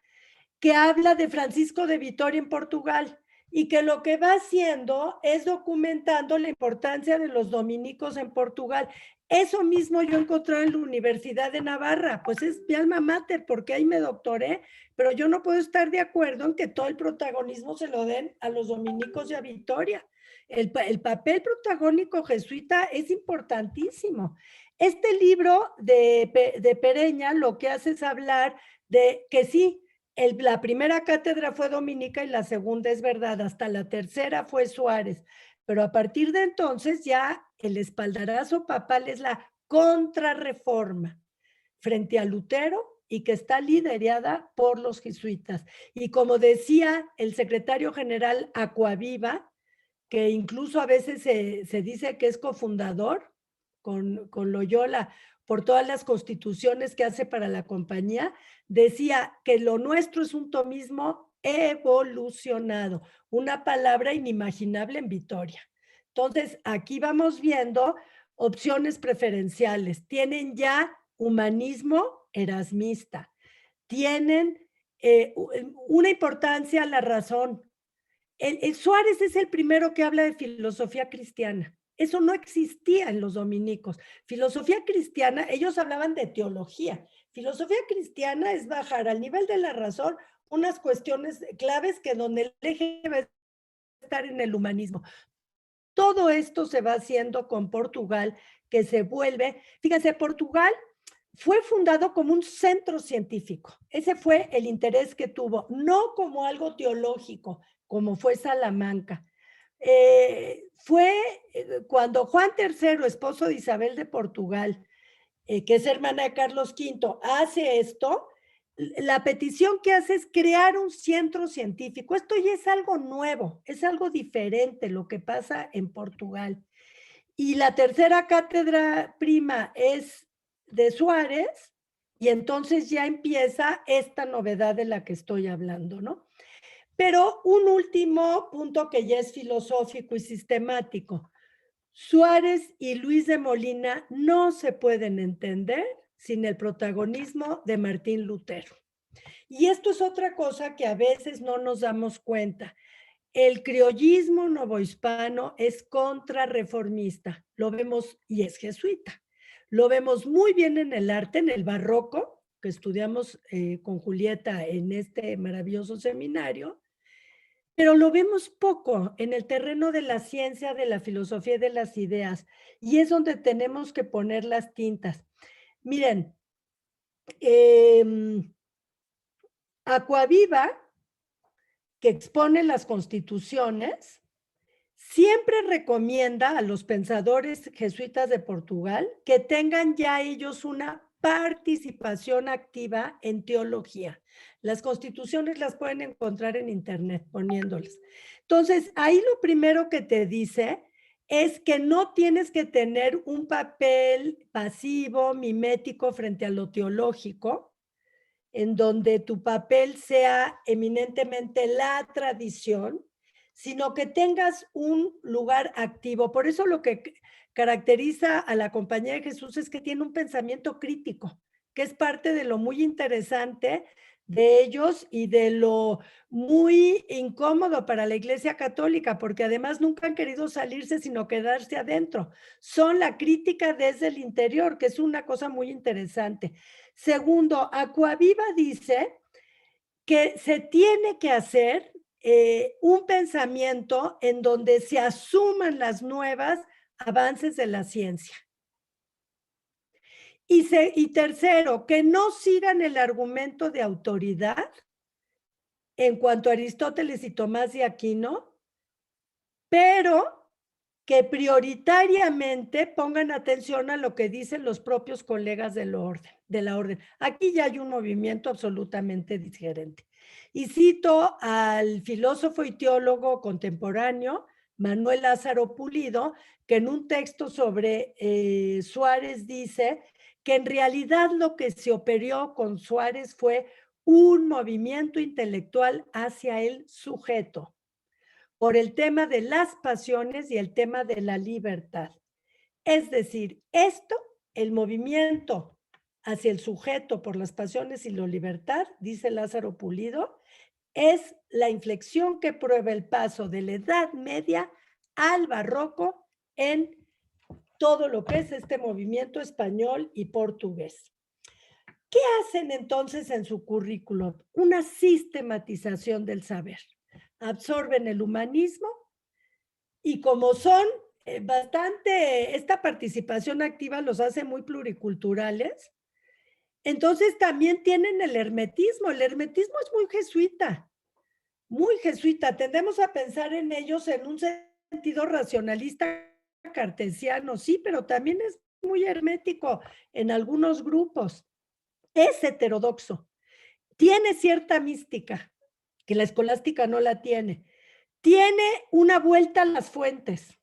que habla de Francisco de Vitoria en Portugal y que lo que va haciendo es documentando la importancia de los dominicos en Portugal. Eso mismo yo encontré en la Universidad de Navarra, pues es mi alma mater, porque ahí me doctoré, pero yo no puedo estar de acuerdo en que todo el protagonismo se lo den a los dominicos y a Vitoria. El papel protagónico jesuita es importantísimo. Este libro de Pereña lo que hace es hablar de que sí, la primera cátedra fue dominica y la segunda es verdad, hasta la tercera fue Suárez, pero a partir de entonces ya el espaldarazo papal es la contrarreforma frente a Lutero y que está liderada por los jesuitas. Y como decía el secretario general Acquaviva, que incluso a veces se dice que es cofundador con Loyola por todas las constituciones que hace para la compañía, decía que lo nuestro es un tomismo evolucionado, una palabra inimaginable en Vitoria. Entonces, aquí vamos viendo opciones preferenciales. Tienen ya humanismo erasmista, tienen una importancia a la razón. El Suárez es el primero que habla de filosofía cristiana. Eso no existía en los dominicos. Filosofía cristiana, ellos hablaban de teología. Filosofía cristiana es bajar al nivel de la razón unas cuestiones claves que donde el eje va a estar en el humanismo. Todo esto se va haciendo con Portugal, que se vuelve, fíjense, Portugal fue fundado como un centro científico. Ese fue el interés que tuvo, no como algo teológico, como fue Salamanca. Fue cuando Juan III, esposo de Isabel de Portugal, que es hermana de Carlos V, hace esto, la petición que hace es crear un centro científico. Esto ya es algo nuevo, es algo diferente lo que pasa en Portugal. Y la tercera cátedra prima es de Suárez, y entonces ya empieza esta novedad de la que estoy hablando, ¿no? Pero un último punto que ya es filosófico y sistemático. Suárez y Luis de Molina no se pueden entender sin el protagonismo de Martín Lutero. Y esto es otra cosa que a veces no nos damos cuenta. El criollismo novohispano es contrarreformista, lo vemos, y es jesuita. Lo vemos muy bien en el arte, en el barroco, que estudiamos con Julieta en este maravilloso seminario, pero lo vemos poco en el terreno de la ciencia, de la filosofía y de las ideas, y es donde tenemos que poner las tintas. Miren, Acquaviva, que expone las constituciones, siempre recomienda a los pensadores jesuitas de Portugal que tengan ya ellos una participación activa en teología. Las constituciones las pueden encontrar en internet poniéndolas. Entonces, ahí lo primero que te dice es que no tienes que tener un papel pasivo, mimético frente a lo teológico, en donde tu papel sea eminentemente la tradición, sino que tengas un lugar activo. Por eso lo que caracteriza a la Compañía de Jesús es que tiene un pensamiento crítico, que es parte de lo muy interesante de ellos y de lo muy incómodo para la Iglesia Católica, porque además nunca han querido salirse, sino quedarse adentro. Son la crítica desde el interior, que es una cosa muy interesante. Segundo, Acquaviva dice que se tiene que hacer un pensamiento en donde se asuman las nuevas avances de la ciencia. Y tercero, que no sigan el argumento de autoridad en cuanto a Aristóteles y Tomás de Aquino, pero que prioritariamente pongan atención a lo que dicen los propios colegas de la orden. Aquí ya hay un movimiento absolutamente diferente. Y cito al filósofo y teólogo contemporáneo, Manuel Lázaro Pulido, que en un texto sobre Suárez dice que en realidad lo que se operó con Suárez fue un movimiento intelectual hacia el sujeto, por el tema de las pasiones y el tema de la libertad. Es decir, el movimiento hacia el sujeto por las pasiones y la libertad, dice Lázaro Pulido, es la inflexión que prueba el paso de la Edad Media al Barroco en todo lo que es este movimiento español y portugués. ¿Qué hacen entonces en su currículum? Una sistematización del saber. Absorben el humanismo y como son esta participación activa los hace muy pluriculturales, entonces también tienen el hermetismo. El hermetismo es muy jesuita, muy jesuita. Tendemos a pensar en ellos en un sentido racionalista cartesiano, sí, pero también es muy hermético en algunos grupos. Es heterodoxo. Tiene cierta mística, que la escolástica no la tiene. Tiene una vuelta a las fuentes.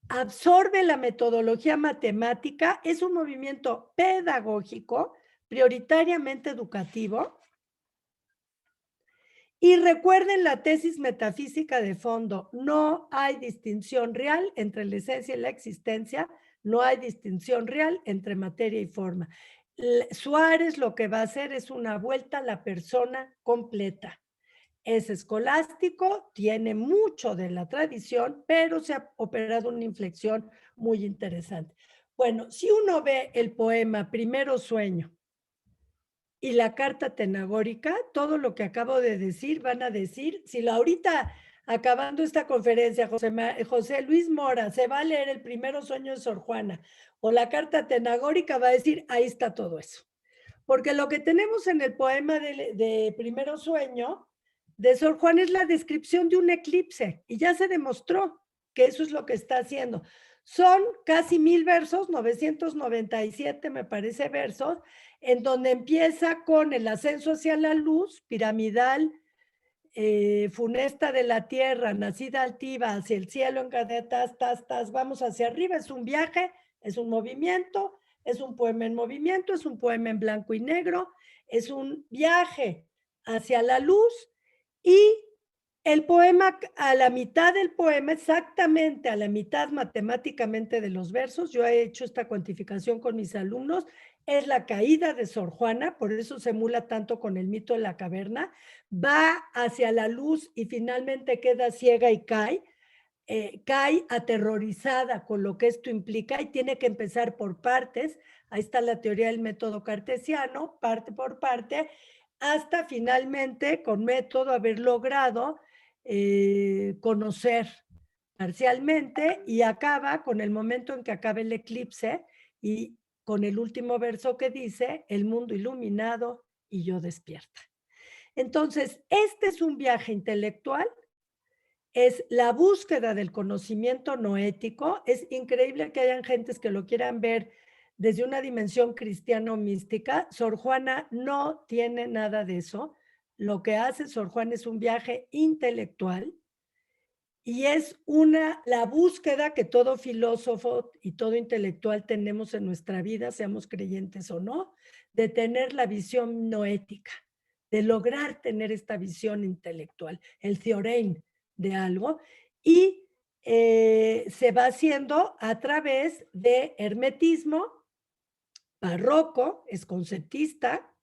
Absorbe la metodología matemática. Es un movimiento pedagógico, prioritariamente educativo. Y recuerden la tesis metafísica de fondo. No hay distinción real entre la esencia y la existencia. No hay distinción real entre materia y forma. Suárez lo que va a hacer es una vuelta a la persona completa. Es escolástico, tiene mucho de la tradición, pero se ha operado una inflexión muy interesante. Bueno, si uno ve el poema Primero Sueño y la carta tenagórica, todo lo que acabo de decir, van a decir, si ahorita acabando esta conferencia, José Luis Mora se va a leer el Primero Sueño de Sor Juana o la carta tenagórica, va a decir, ahí está todo eso. Porque lo que tenemos en el poema de Primero Sueño de Sor Juana es la descripción de un eclipse, y ya se demostró que eso es lo que está haciendo. Son casi 1000 versos, 997 me parece versos, en donde empieza con el ascenso hacia la luz, piramidal, funesta de la tierra, nacida altiva, hacia el cielo, encadetas, vamos hacia arriba, es un viaje, es un movimiento, es un poema en movimiento, es un poema en blanco y negro, es un viaje hacia la luz y el poema, a la mitad del poema, exactamente a la mitad matemáticamente de los versos, yo he hecho esta cuantificación con mis alumnos, es la caída de Sor Juana, por eso se emula tanto con el mito de la caverna, va hacia la luz y finalmente queda ciega y cae aterrorizada con lo que esto implica y tiene que empezar por partes, ahí está la teoría del método cartesiano, parte por parte, hasta finalmente con método haber logrado conocer parcialmente y acaba con el momento en que acaba el eclipse y con el último verso que dice, el mundo iluminado y yo despierta. Entonces, este es un viaje intelectual, es la búsqueda del conocimiento no ético. Es increíble que hayan gentes que lo quieran ver desde una dimensión cristiano-mística. Sor Juana no tiene nada de eso. Lo que hace Sor Juana es un viaje intelectual y es la búsqueda que todo filósofo y todo intelectual tenemos en nuestra vida, seamos creyentes o no, de tener la visión no ética, de lograr tener esta visión intelectual, el theorein de algo, y se va haciendo a través de hermetismo, barroco, es conceptista,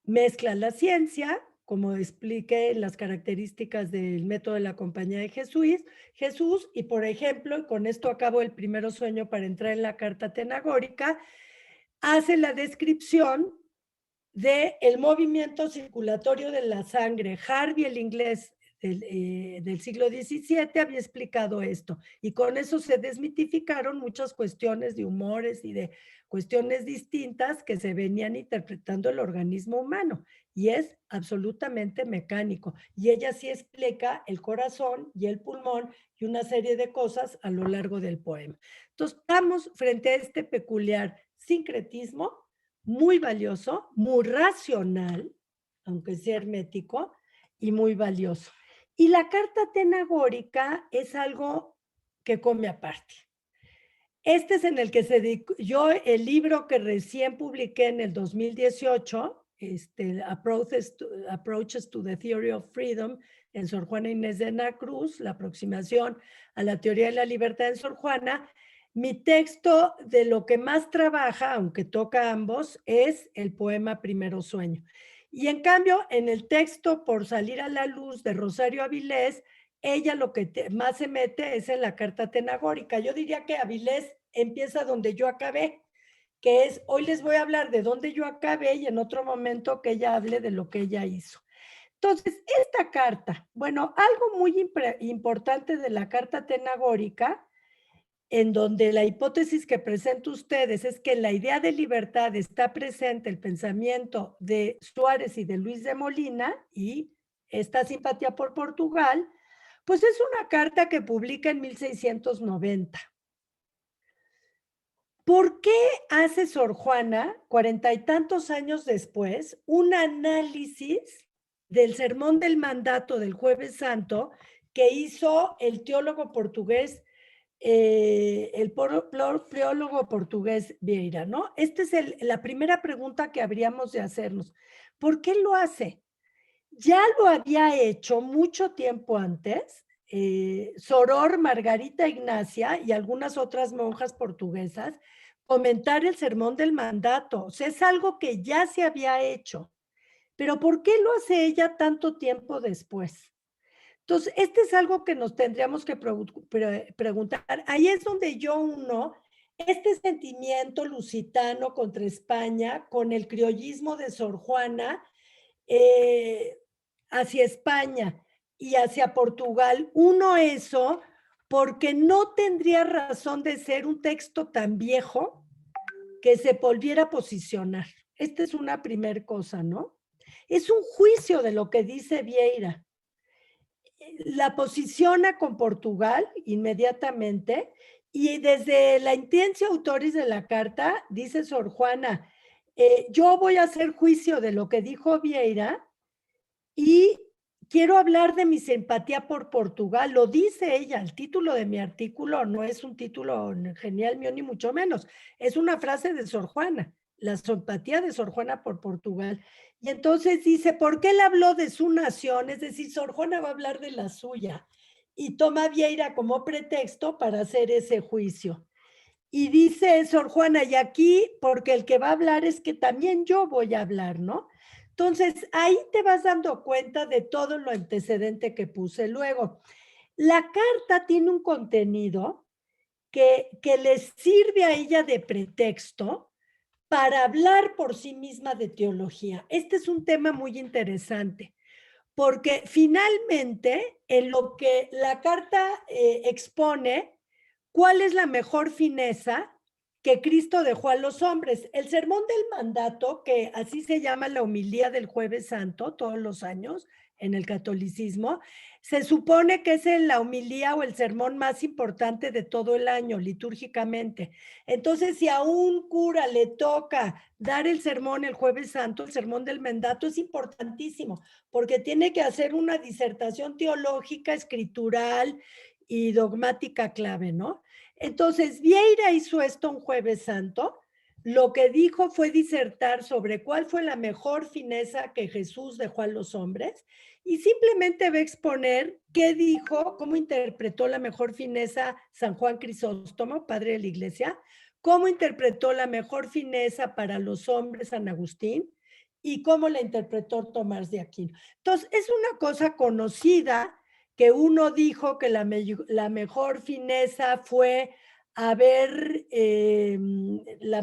mezcla la ciencia, como expliqué en las características del método de la Compañía de Jesús, y por ejemplo, y con esto acabo el Primero Sueño para entrar en la carta tenagórica, hace la descripción del movimiento circulatorio de la sangre. Harvey, el inglés del siglo XVII, había explicado esto, y con eso se desmitificaron muchas cuestiones de humores y de cuestiones distintas que se venían interpretando el organismo humano, y es absolutamente mecánico. Y ella sí explica el corazón y el pulmón y una serie de cosas a lo largo del poema. Entonces, estamos frente a este peculiar sincretismo muy valioso, muy racional, aunque sea hermético, y muy valioso. Y la carta tenagórica es algo que come aparte. Este es en el que se dedicó, yo el libro que recién publiqué en el 2018, Approaches to the Theory of Freedom, en Sor Juana Inés de la Cruz, la aproximación a la teoría de la libertad en Sor Juana. Mi texto de lo que más trabaja, aunque toca ambos, es el poema Primero Sueño. Y en cambio, en el texto Por salir a la luz de Rosario Avilés, ella lo que más se mete es en la carta tenagórica. Yo diría que Avilés empieza donde yo acabé, que es, hoy les voy a hablar de dónde yo acabé y en otro momento que ella hable de lo que ella hizo. Entonces, esta carta, bueno, algo muy importante de la carta tenagórica, en donde la hipótesis que presento ustedes es que en la idea de libertad está presente el pensamiento de Suárez y de Luis de Molina y esta simpatía por Portugal, pues es una carta que publica en 1690. ¿Por qué hace Sor Juana, 40 y tantos años después, un análisis del sermón del mandato del Jueves Santo que hizo el teólogo portugués, el teólogo portugués Vieira, ¿no? Esta es la primera pregunta que habríamos de hacernos. ¿Por qué lo hace? Ya lo había hecho mucho tiempo antes, Soror, Margarita Ignacia y algunas otras monjas portuguesas, comentar el sermón del mandato. O sea, es algo que ya se había hecho. Pero ¿por qué lo hace ella tanto tiempo después? Entonces, este es algo que nos tendríamos que preguntar. Ahí es donde yo uno este sentimiento lusitano contra España con el criollismo de Sor Juana, hacia España y hacia Portugal. Uno eso porque no tendría razón de ser un texto tan viejo que se volviera a posicionar. Esta es una primer cosa, ¿no? Es un juicio de lo que dice Vieira. La posiciona con Portugal inmediatamente y desde la intención autoris de la carta dice Sor Juana, yo voy a hacer juicio de lo que dijo Vieira y quiero hablar de mi simpatía por Portugal. Lo dice ella, el título de mi artículo no es un título genial mío ni mucho menos, es una frase de Sor Juana, la simpatía de Sor Juana por Portugal. Y entonces dice, ¿por qué él habló de su nación? Es decir, Sor Juana va a hablar de la suya y toma Vieira como pretexto para hacer ese juicio. Y dice Sor Juana, y aquí, porque el que va a hablar es que también yo voy a hablar, ¿no? Entonces, ahí te vas dando cuenta de todo lo antecedente que puse. Luego, la carta tiene un contenido que les sirve a ella de pretexto para hablar por sí misma de teología. Este es un tema muy interesante, porque finalmente en lo que la carta expone, ¿cuál es la mejor fineza que Cristo dejó a los hombres? El sermón del mandato, que así se llama la homilía del Jueves Santo todos los años en el catolicismo, se supone que es la homilía o el sermón más importante de todo el año litúrgicamente. Entonces, si a un cura le toca dar el sermón el Jueves Santo, el sermón del mandato es importantísimo, porque tiene que hacer una disertación teológica, escritural y dogmática clave, ¿no? Entonces, Vieira hizo esto un Jueves Santo. Lo que dijo fue disertar sobre cuál fue la mejor fineza que Jesús dejó a los hombres y simplemente va a exponer qué dijo, cómo interpretó la mejor fineza San Juan Crisóstomo, padre de la iglesia, cómo interpretó la mejor fineza para los hombres San Agustín y cómo la interpretó Tomás de Aquino. Entonces, es una cosa conocida que uno dijo que la mejor fineza fue la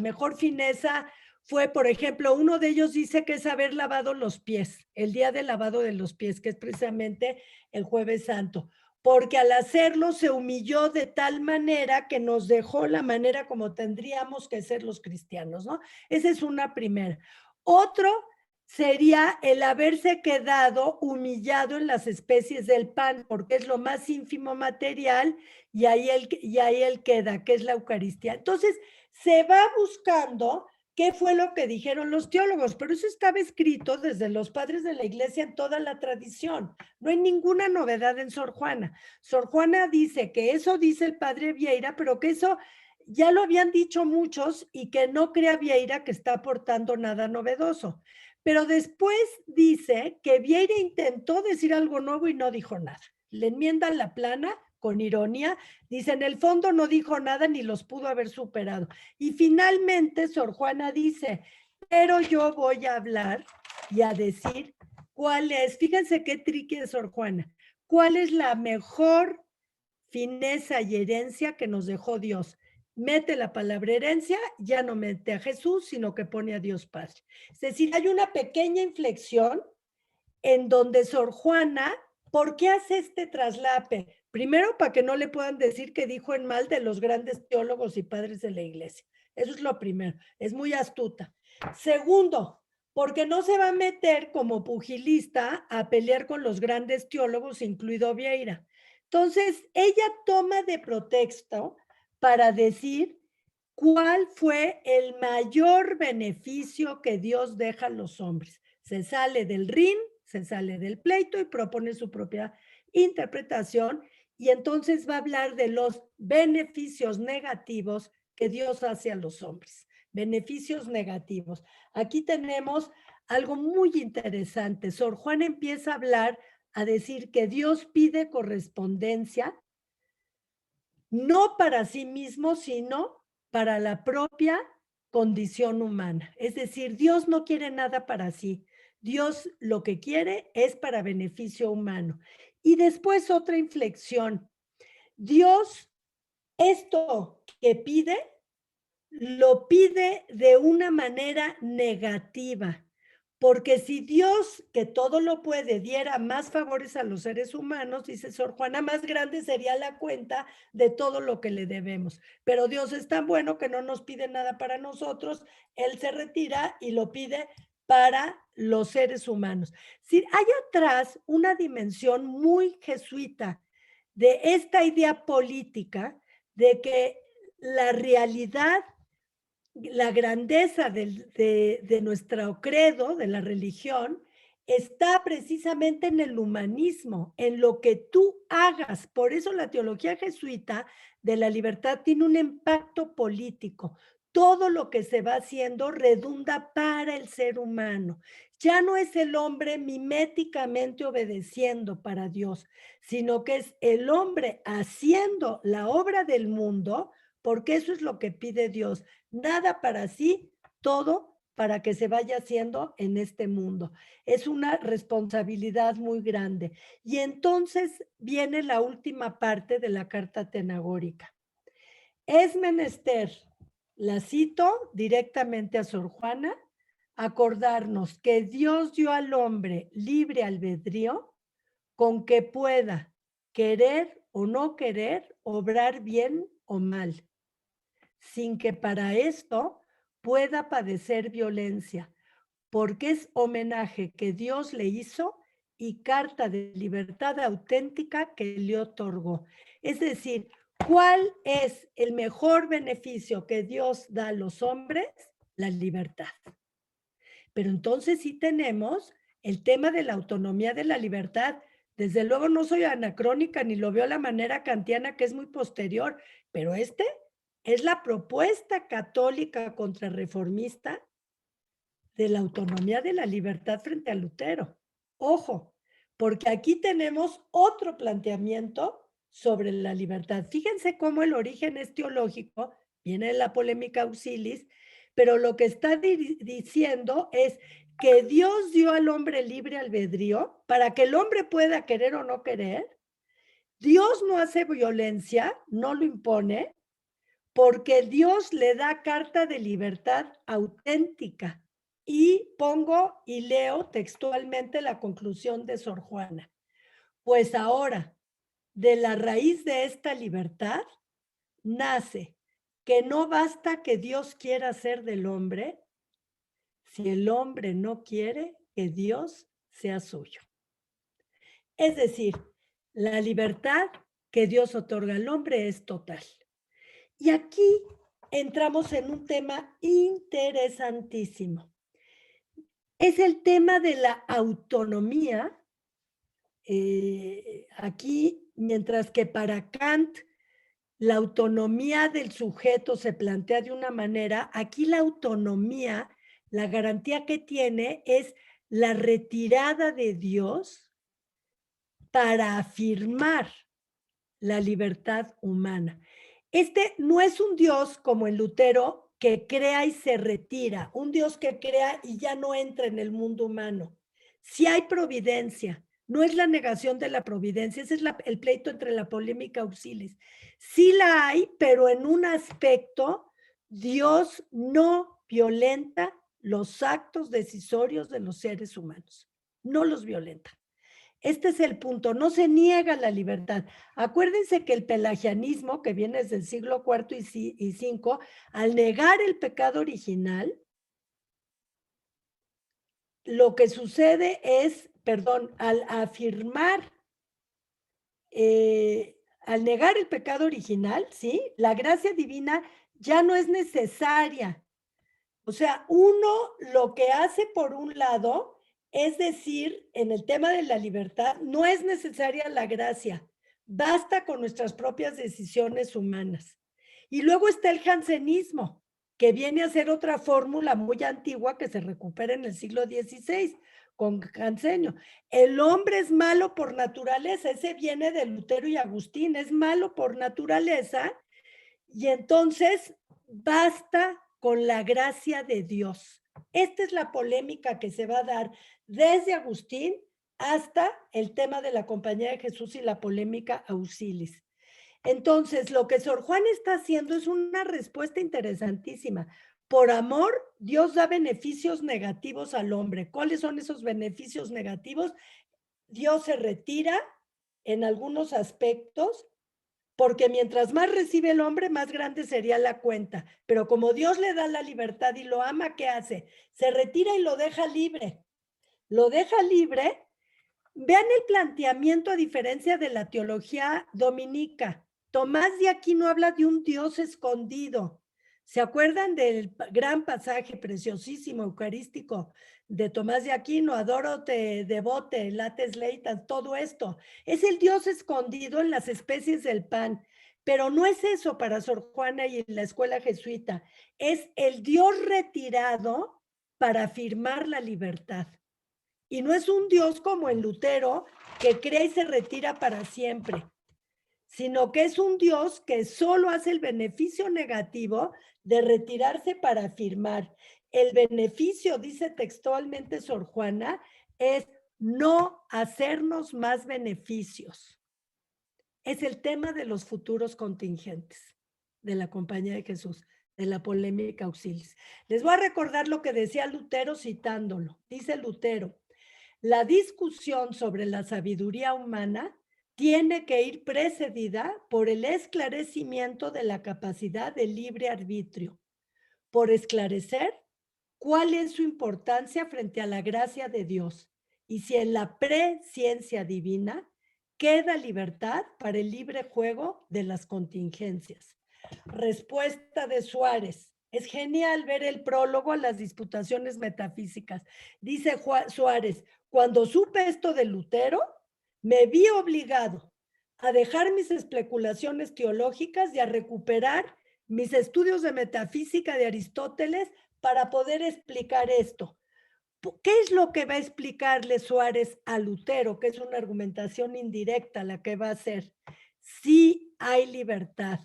mejor fineza fue, por ejemplo, uno de ellos dice que es haber lavado los pies, el día del lavado de los pies, que es precisamente el Jueves Santo, porque al hacerlo se humilló de tal manera que nos dejó la manera como tendríamos que ser los cristianos, ¿no? Esa es una primera. Otro sería el haberse quedado humillado en las especies del pan, porque es lo más ínfimo material y ahí él queda, que es la Eucaristía. Entonces, se va buscando qué fue lo que dijeron los teólogos, pero eso estaba escrito desde los padres de la iglesia en toda la tradición. No hay ninguna novedad en Sor Juana. Sor Juana dice que eso dice el padre Vieira, pero que eso ya lo habían dicho muchos y que no crea Vieira que está aportando nada novedoso. Pero después dice que Vieira intentó decir algo nuevo y no dijo nada. Le enmiendan la plana con ironía, dice, en el fondo no dijo nada ni los pudo haber superado. Y finalmente Sor Juana dice, pero yo voy a hablar y a decir cuál es, fíjense qué triqui de Sor Juana, cuál es la mejor fineza y herencia que nos dejó Dios. Mete la palabra herencia, ya no mete a Jesús, sino que pone a Dios Padre. Es decir, hay una pequeña inflexión en donde Sor Juana, ¿por qué hace este traslape? Primero, para que no le puedan decir que dijo en mal de los grandes teólogos y padres de la iglesia. Eso es lo primero, es muy astuta. Segundo, porque no se va a meter como pugilista a pelear con los grandes teólogos, incluido Vieira. Entonces, ella toma de pretexto para decir cuál fue el mayor beneficio que Dios deja a los hombres. Se sale del ring, se sale del pleito y propone su propia interpretación y entonces va a hablar de los beneficios negativos que Dios hace a los hombres. Beneficios negativos. Aquí tenemos algo muy interesante. Sor Juana empieza a hablar, a decir que Dios pide correspondencia, no para sí mismo, sino para la propia condición humana. Es decir, Dios no quiere nada para sí. Dios lo que quiere es para beneficio humano. Y después otra inflexión. Dios, esto que pide, lo pide de una manera negativa. Porque si Dios, que todo lo puede, diera más favores a los seres humanos, dice Sor Juana, más grande sería la cuenta de todo lo que le debemos. Pero Dios es tan bueno que no nos pide nada para nosotros, Él se retira y lo pide para los seres humanos. Si hay atrás una dimensión muy jesuita de esta idea política de que la realidad, la grandeza de nuestro credo, de la religión, está precisamente en el humanismo, en lo que tú hagas. Por eso la teología jesuita de la libertad tiene un impacto político. Todo lo que se va haciendo redunda para el ser humano. Ya no es el hombre miméticamente obedeciendo para Dios, sino que es el hombre haciendo la obra del mundo, porque eso es lo que pide Dios. Nada para sí, todo para que se vaya haciendo en este mundo. Es una responsabilidad muy grande. Y entonces viene la última parte de la carta tenagórica. Es menester, la cito directamente a Sor Juana, acordarnos que Dios dio al hombre libre albedrío con que pueda querer o no querer, obrar bien o mal, sin que para esto pueda padecer violencia, porque es homenaje que Dios le hizo y carta de libertad auténtica que le otorgó. Es decir, ¿cuál es el mejor beneficio que Dios da a los hombres? La libertad. Pero entonces sí tenemos el tema de la autonomía de la libertad. Desde luego no soy anacrónica ni lo veo a la manera kantiana, que es muy posterior, pero es la propuesta católica contrarreformista de la autonomía de la libertad frente a Lutero. Ojo, porque aquí tenemos otro planteamiento sobre la libertad. Fíjense cómo el origen es teológico, viene de la polémica auxilis, pero lo que está diciendo es que Dios dio al hombre libre albedrío para que el hombre pueda querer o no querer. Dios no hace violencia, no lo impone, porque Dios le da carta de libertad auténtica. Y pongo y leo textualmente la conclusión de Sor Juana. Pues ahora, de la raíz de esta libertad, nace que no basta que Dios quiera hacer del hombre, si el hombre no quiere que Dios sea suyo. Es decir, la libertad que Dios otorga al hombre es total. Y aquí entramos en un tema interesantísimo. Es el tema de la autonomía. Aquí, mientras que para Kant la autonomía del sujeto se plantea de una manera, aquí la autonomía, la garantía que tiene es la retirada de Dios para afirmar la libertad humana. Este no es un Dios como en Lutero que crea y se retira, un Dios que crea y ya no entra en el mundo humano. Si hay providencia, no es la negación de la providencia, ese es el pleito entre la polémica auxilis. Sí la hay, pero en un aspecto, Dios no violenta los actos decisorios de los seres humanos, no los violenta. Este es el punto, no se niega la libertad. Acuérdense que el pelagianismo, que viene desde el siglo IV y V, al negar el pecado original, lo que sucede es, perdón, al afirmar, al negar el pecado original, ¿sí? La gracia divina ya no es necesaria. O sea, uno lo que hace por un lado es decir, en el tema de la libertad, no es necesaria la gracia, basta con nuestras propias decisiones humanas. Y luego está el jansenismo, que viene a ser otra fórmula muy antigua que se recupera en el siglo XVI con Jansenio. El hombre es malo por naturaleza, ese viene de Lutero y Agustín, es malo por naturaleza, y entonces basta con la gracia de Dios. Esta es la polémica que se va a dar desde Agustín hasta el tema de la Compañía de Jesús y la polémica auxilis. Entonces, lo que Sor Juana está haciendo es una respuesta interesantísima. Por amor, Dios da beneficios negativos al hombre. ¿Cuáles son esos beneficios negativos? Dios se retira en algunos aspectos, porque mientras más recibe el hombre, más grande sería la cuenta. Pero como Dios le da la libertad y lo ama, ¿qué hace? Se retira y lo deja libre. Lo deja libre. Vean el planteamiento a diferencia de la teología dominica. Tomás de Aquino habla de un Dios escondido. ¿Se acuerdan del gran pasaje preciosísimo, eucarístico, de Tomás de Aquino? Adórote, devote, lates leitas, todo esto. Es el Dios escondido en las especies del pan. Pero no es eso para Sor Juana y la escuela jesuita. Es el Dios retirado para afirmar la libertad. Y no es un Dios como en Lutero, que cree y se retira para siempre, sino que es un Dios que solo hace el beneficio negativo de retirarse para afirmar. El beneficio, dice textualmente Sor Juana, es no hacernos más beneficios. Es el tema de los futuros contingentes de la Compañía de Jesús, de la polémica auxilis. Les voy a recordar lo que decía Lutero citándolo. Dice Lutero: la discusión sobre la sabiduría humana tiene que ir precedida por el esclarecimiento de la capacidad de libre arbitrio, por esclarecer cuál es su importancia frente a la gracia de Dios y si en la presciencia divina queda libertad para el libre juego de las contingencias. Respuesta de Suárez. Es genial ver el prólogo a las disputaciones metafísicas. Dice Suárez: cuando supe esto de Lutero, me vi obligado a dejar mis especulaciones teológicas y a recuperar mis estudios de metafísica de Aristóteles para poder explicar esto. ¿Qué es lo que va a explicarle Suárez a Lutero? Que es una argumentación indirecta la que va a hacer. Sí hay libertad,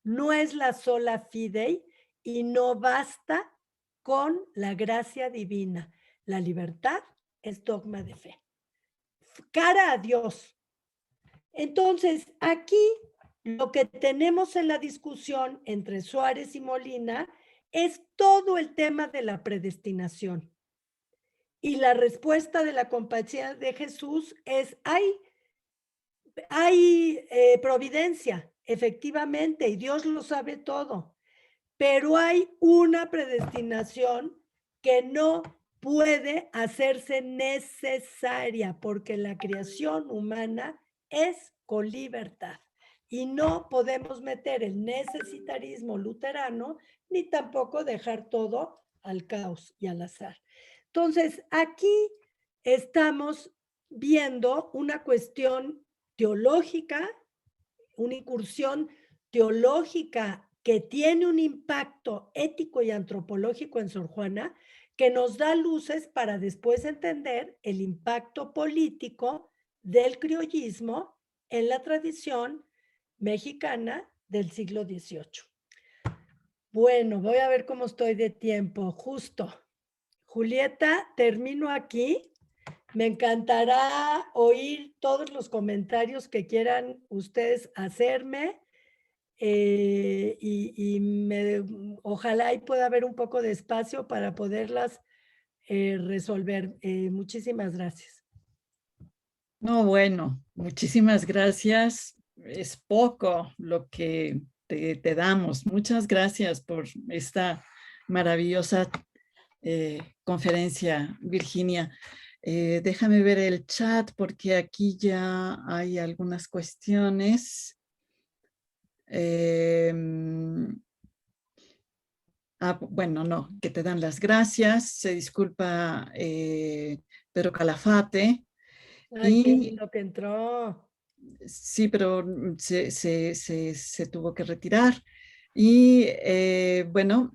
no es la sola fidei y no basta con la gracia divina. La libertad es dogma de fe. Cara a Dios. Entonces, aquí Lo que tenemos en la discusión entre Suárez y Molina es todo el tema de la predestinación. Y la respuesta de la Compañía de Jesús es, hay providencia, efectivamente, y Dios lo sabe todo, pero hay una predestinación que no puede hacerse necesaria porque la creación humana es con libertad y no podemos meter el necesitarismo luterano ni tampoco dejar todo al caos y al azar. Entonces, aquí estamos viendo una cuestión teológica, una incursión teológica que tiene un impacto ético y antropológico en Sor Juana, que nos da luces para después entender el impacto político del criollismo en la tradición mexicana del siglo XVIII. Bueno, voy a ver cómo estoy de tiempo. Justo. Julieta, termino aquí. Me encantará oír todos los comentarios que quieran ustedes hacerme ojalá y pueda haber un poco de espacio para poderlas resolver. Muchísimas gracias. No, bueno, muchísimas gracias. Es poco lo que te damos. Muchas gracias por esta maravillosa conferencia, Virginia. Déjame ver el chat porque aquí ya hay algunas cuestiones. Bueno, no, que te dan las gracias. Se disculpa Pedro Calafate. Ay, qué Y lindo que entró. sí, pero se tuvo que retirar. Y bueno,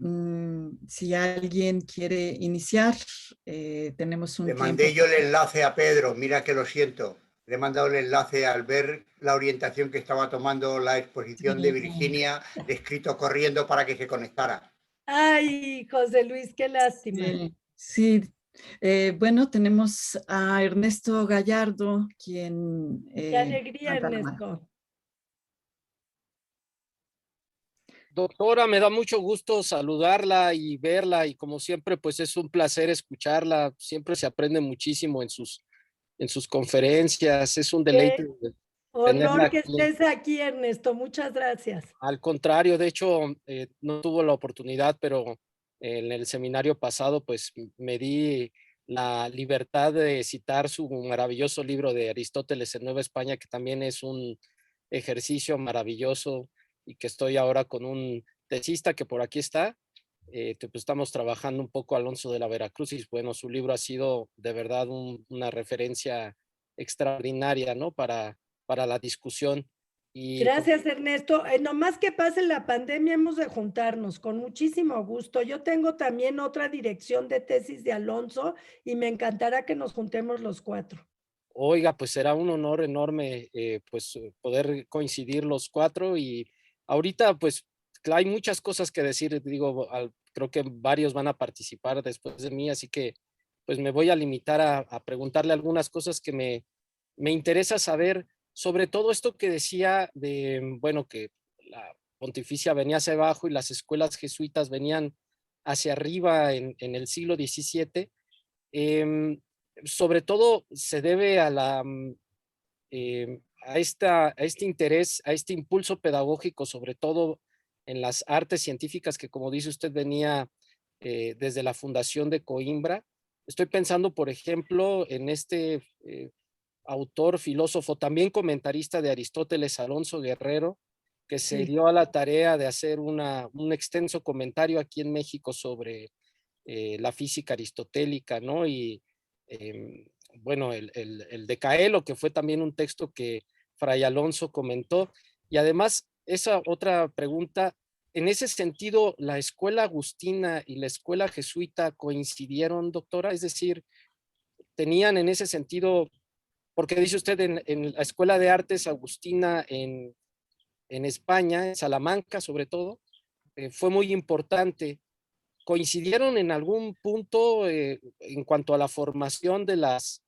si alguien quiere iniciar, tenemos Le un mandé tiempo. yo el enlace a Pedro, mira que lo siento. Le he mandado el enlace al ver la orientación que estaba tomando la exposición de Sí, Virginia, le he escrito corriendo para que se conectara. Ay, José Luis, qué lástima. sí. Bueno, tenemos a Ernesto Gallardo, quien Qué alegría, levanta la mano. Ernesto. Doctora, me da mucho gusto saludarla y verla y como siempre, pues es un placer escucharla. Siempre se aprende muchísimo en sus conferencias. Es un deleite Qué tenerla honor que aquí. estés aquí, Ernesto. Muchas gracias. Al contrario, de hecho, no tuvo la oportunidad, pero en el seminario pasado, pues me di la libertad de citar su maravilloso libro de Aristóteles en Nueva España, que también es un ejercicio maravilloso y que estoy ahora con un tesista que por aquí está, que pues estamos trabajando un poco Alonso de la Veracruz y bueno, su libro ha sido de verdad una referencia extraordinaria, ¿no? Para la discusión. Y pues, Gracias, Ernesto. Nomás que pase la pandemia, hemos de juntarnos con muchísimo gusto. Yo tengo también otra dirección de tesis de Alonso y me encantará que nos juntemos los cuatro. oiga, pues será un honor enorme poder coincidir los cuatro y ahorita pues hay muchas cosas que decir, digo, creo que varios van a participar después de mí, así que pues me voy a limitar a preguntarle algunas cosas que me interesa saber sobre todo esto que decía de, bueno, que la pontificia venía hacia abajo y las escuelas jesuitas venían hacia arriba en el siglo XVII. Sobre todo se debe a este interés, a este impulso pedagógico, sobre todo en las artes científicas, que como dice usted venía desde la fundación de Coimbra. Estoy pensando, por ejemplo, en este autor, filósofo, también comentarista de Aristóteles, Alonso Guerrero, que se dio a la tarea de hacer un extenso comentario aquí en México sobre la física aristotélica, ¿no? Y bueno, el de Caelo, que fue también un texto que Fray Alonso comentó. Y además, esa otra pregunta, en ese sentido, ¿la escuela agustina y la escuela jesuita coincidieron, doctora? Es decir, tenían en ese sentido, porque dice usted en la Escuela de Artes Agustina en España, en Salamanca sobre todo, fue muy importante. ¿Coincidieron en algún punto en cuanto a la formación de las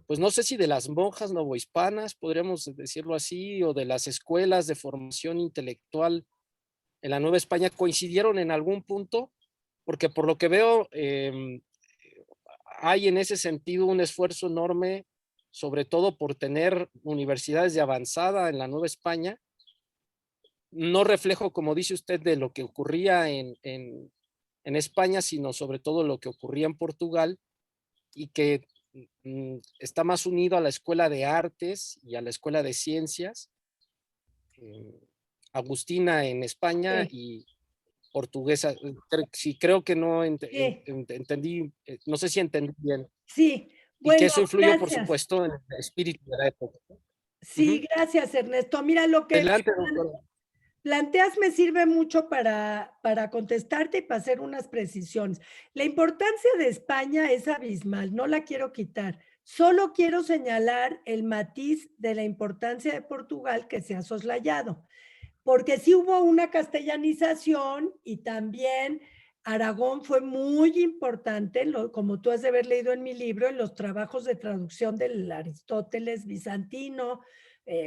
pues no sé si de las monjas novohispanas, podríamos decirlo así, o de las escuelas de formación intelectual en la Nueva España, coincidieron en algún punto, porque por lo que veo, hay en ese sentido un esfuerzo enorme, sobre todo por tener universidades de avanzada en la Nueva España. No reflejo, como dice usted, de lo que ocurría en España, sino sobre todo lo que ocurría en Portugal, y que está más unido a la escuela de artes y a la escuela de ciencias, agustina en España Sí. y portuguesa. Sí, creo que no Sí. entendí, no sé si entendí bien. Sí, Y que bueno, eso influye, por gracias. supuesto, en el espíritu de la época. Sí, gracias, Ernesto. Mira, lo que Adelante, doctora. planteas me sirve mucho para contestarte y para hacer unas precisiones. La importancia de España es abismal, no la quiero quitar. Solo quiero señalar el matiz de la importancia de Portugal que se ha soslayado, porque sí hubo una castellanización y también Aragón fue muy importante, como tú has de haber leído en mi libro, en los trabajos de traducción del Aristóteles bizantino.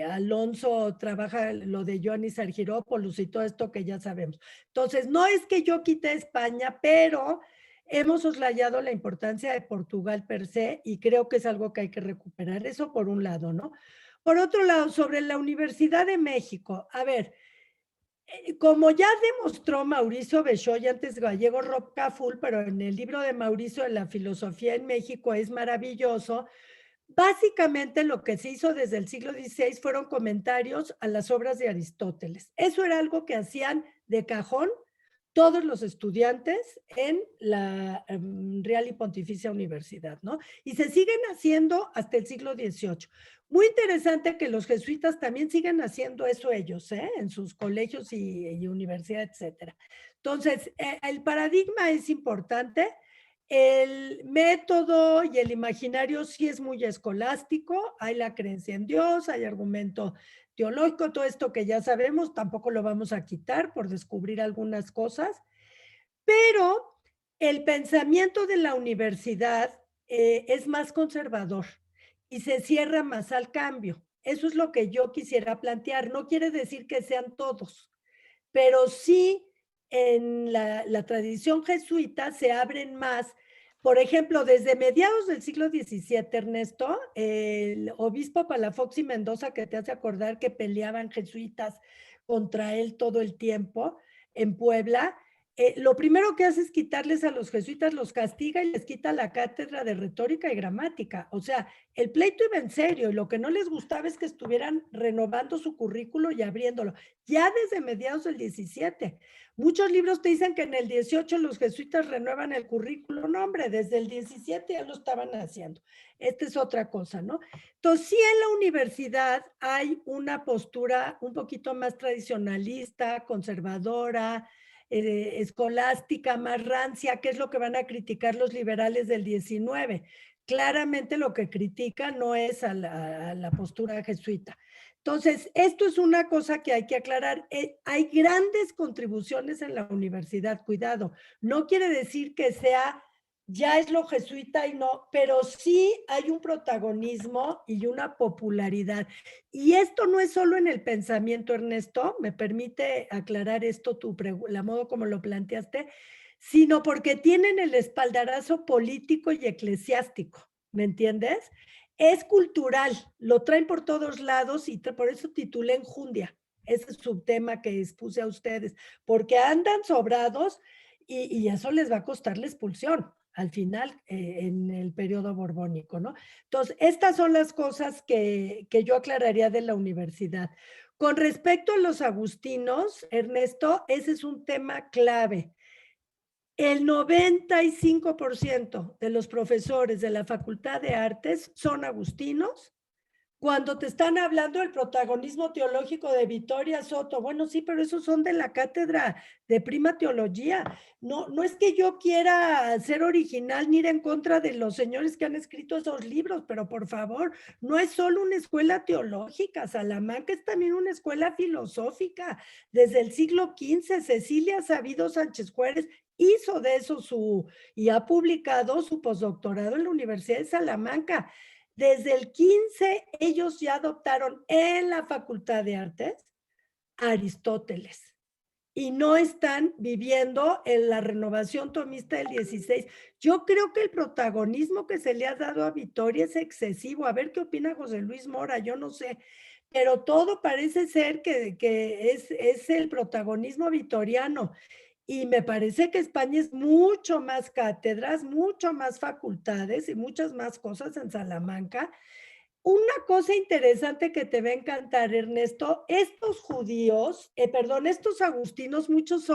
Alonso trabaja lo de Ioannis Argyropoulos y todo esto que ya sabemos. Entonces, no es que yo quite España, pero hemos soslayado la importancia de Portugal per se y creo que es algo que hay que recuperar. Eso por un lado, ¿no? Por otro lado, sobre la Universidad de México, a ver, como ya demostró Mauricio Bechoy, antes gallego Rob Caful, pero en el libro de Mauricio de la filosofía en México es maravilloso, básicamente lo que se hizo desde el siglo XVI fueron comentarios a las obras de Aristóteles. Eso era algo que hacían de cajón todos los estudiantes en la Real y Pontificia Universidad, ¿no? Y se siguen haciendo hasta el siglo XVIII. Muy interesante que los jesuitas también siguen haciendo eso ellos, ¿eh? En sus colegios y universidad, etcétera. Entonces, el paradigma es importante. El método y el imaginario sí es muy escolástico. Hay la creencia en Dios, hay argumento teológico, todo esto que ya sabemos, tampoco lo vamos a quitar por descubrir algunas cosas, pero el pensamiento de la universidad es más conservador y se cierra más al cambio. Eso es lo que yo quisiera plantear. No quiere decir que sean todos, pero sí en la tradición jesuita se abren más. Por ejemplo, desde mediados del siglo XVII, Ernesto, el obispo Palafox y Mendoza, que te hace acordar que peleaban jesuitas contra él todo el tiempo en Puebla, lo primero que hace es quitarles a los jesuitas, los castiga y les quita la cátedra de retórica y gramática. O sea, el pleito iba en serio y lo que no les gustaba es que estuvieran renovando su currículo y abriéndolo. Ya desde mediados del 17. Muchos libros te dicen que en el 18 los jesuitas renuevan el currículo. No, hombre, desde el 17 ya lo estaban haciendo. Esta es otra cosa, ¿no? Entonces, sí en la universidad hay una postura un poquito más tradicionalista, conservadora, escolástica, más rancia, que es lo que van a criticar los liberales del 19. Claramente lo que critican no es a la postura jesuita. Entonces, esto es una cosa que hay que aclarar. Hay grandes contribuciones en la universidad, cuidado. No quiere decir que sea, ya es lo jesuita y no, pero sí hay un protagonismo y una popularidad. Y esto no es solo en el pensamiento, Ernesto, me permite aclarar esto, la modo como lo planteaste, sino porque tienen el espaldarazo político y eclesiástico, ¿me entiendes? Es cultural, lo traen por todos lados y por eso titulé Enjundia. Ese es su tema que expuse a ustedes, porque andan sobrados y eso les va a costar la expulsión al final en el periodo borbónico, ¿no? Entonces, estas son las cosas que yo aclararía de la universidad. Con respecto a los agustinos, Ernesto, ese es un tema clave. El 95% de los profesores de la Facultad de Artes son agustinos. Cuando te están hablando del protagonismo teológico de Vittoria Soto, bueno, sí, pero esos son de la cátedra de Prima Teología. No, no es que yo quiera ser original ni ir en contra de los señores que han escrito esos libros, pero por favor, no es solo una escuela teológica, Salamanca es también una escuela filosófica. Desde el siglo XV, Cecilia Sabido Sánchez Juárez hizo de eso y ha publicado su postdoctorado en la Universidad de Salamanca. Desde el 15 ellos ya adoptaron en la Facultad de Artes a Aristóteles y no están viviendo en la renovación tomista del 16. Yo creo que el protagonismo que se le ha dado a Vitoria es excesivo. A ver qué opina José Luis Mora, yo no sé. Pero todo parece ser que es el protagonismo vitoriano. Y me parece que España es mucho más cátedras, mucho más facultades y muchas más cosas en Salamanca. Una cosa interesante que te va a encantar, Ernesto, estos judíos, perdón, estos agustinos, muchos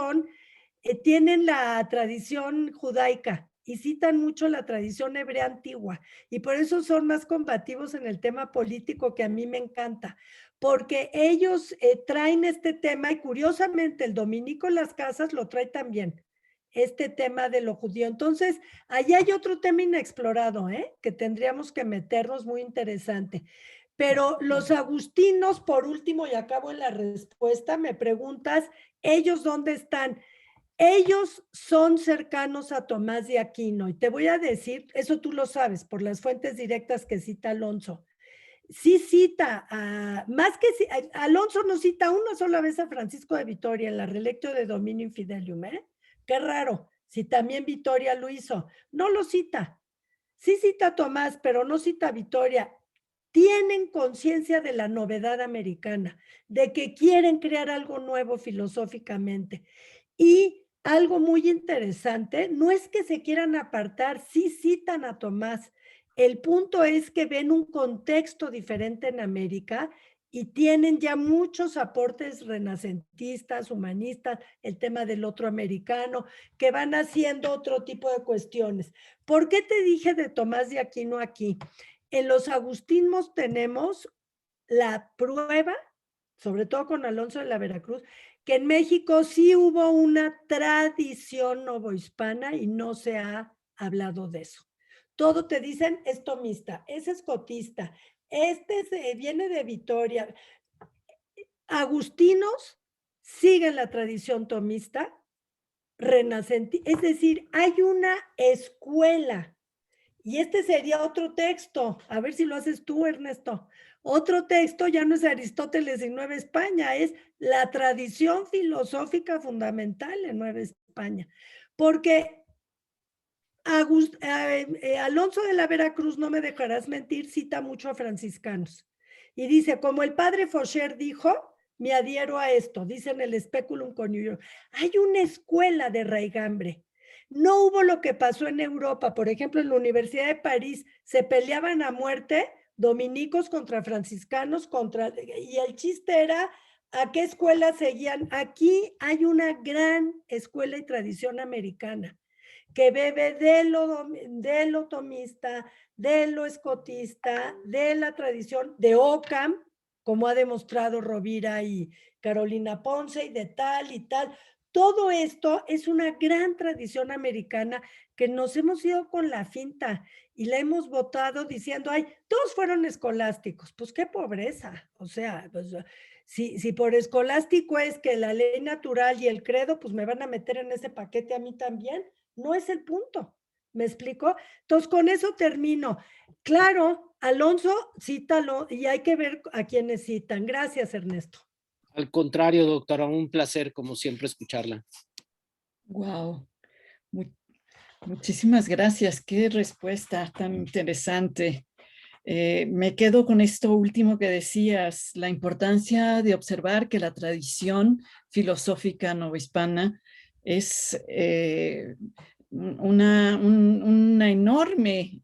tienen la tradición judaica y citan mucho la tradición hebrea antigua y por eso son más combativos en el tema político que a mí me encanta, porque ellos traen este tema y curiosamente el dominico en las casas lo trae también, este tema de lo judío. Entonces, ahí hay otro tema inexplorado, que tendríamos que meternos, muy interesante. Pero los agustinos, por último, y acabo en la respuesta, me preguntas, ¿ellos dónde están? Ellos son cercanos a Tomás de Aquino y te voy a decir, eso tú lo sabes por las fuentes directas que cita Alonso. Sí cita, más que Alonso no cita una sola vez a Francisco de Vitoria en la Relectio de Dominio Infidelium, Qué raro, si también Vitoria lo hizo. No lo cita. Sí cita a Tomás, pero no cita a Vitoria. Tienen conciencia de la novedad americana, de que quieren crear algo nuevo filosóficamente. Y algo muy interesante, no es que se quieran apartar, sí citan a Tomás. El punto es que ven un contexto diferente en América y tienen ya muchos aportes renacentistas, humanistas, el tema del otro americano, que van haciendo otro tipo de cuestiones. ¿Por qué te dije de Tomás de Aquino aquí? En los agustinos tenemos la prueba, sobre todo con Alonso de la Veracruz, que en México sí hubo una tradición novohispana y no se ha hablado de eso. Todo te dicen es tomista, es escotista, viene de Vitoria. Agustinos siguen la tradición tomista, renacentista, es decir, hay una escuela. Y este sería otro texto, a ver si lo haces tú, Ernesto. Otro texto ya no es Aristóteles en Nueva España, es la tradición filosófica fundamental en Nueva España. Porque Alonso de la Veracruz, no me dejarás mentir, cita mucho a franciscanos. Y dice, como el padre Faucher dijo, me adhiero a esto, dice en el Speculum Conjuntum. Hay una escuela de raigambre. No hubo lo que pasó en Europa, por ejemplo, en la Universidad de París se peleaban a muerte dominicos contra franciscanos, y el chiste era a qué escuela seguían. Aquí hay una gran escuela y tradición americana que bebe de lo tomista, de lo escotista, de la tradición de Ockham, como ha demostrado Rovira y Carolina Ponce, y de tal y tal. Todo esto es una gran tradición americana que nos hemos ido con la finta y la hemos votado diciendo, ay, todos fueron escolásticos. Pues qué pobreza. O sea, pues, si por escolástico es que la ley natural y el credo, pues me van a meter en ese paquete a mí también. No es el punto. ¿Me explico? Entonces, con eso termino. Claro, Alonso, cítalo y hay que ver a quiénes citan. Gracias, Ernesto. Al contrario, doctora, un placer como siempre escucharla. Wow. Muchísimas gracias. Qué respuesta tan interesante. Me quedo con esto último que decías, la importancia de observar que la tradición filosófica novohispana es un enorme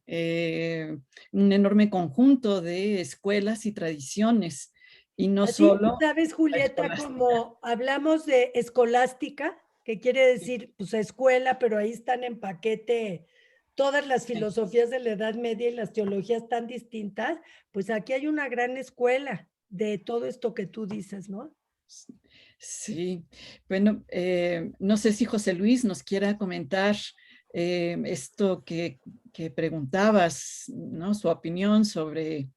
conjunto de escuelas y tradiciones, y no solo ¿Sabes, Julieta, como hablamos de escolástica, que quiere decir pues escuela, pero ahí están en paquete todas las filosofías de la Edad Media y las teologías tan distintas? Pues aquí hay una gran escuela de todo esto que tú dices, ¿no? Sí, bueno, no sé si José Luis nos quiera comentar esto que preguntabas, ¿no? Su opinión sobre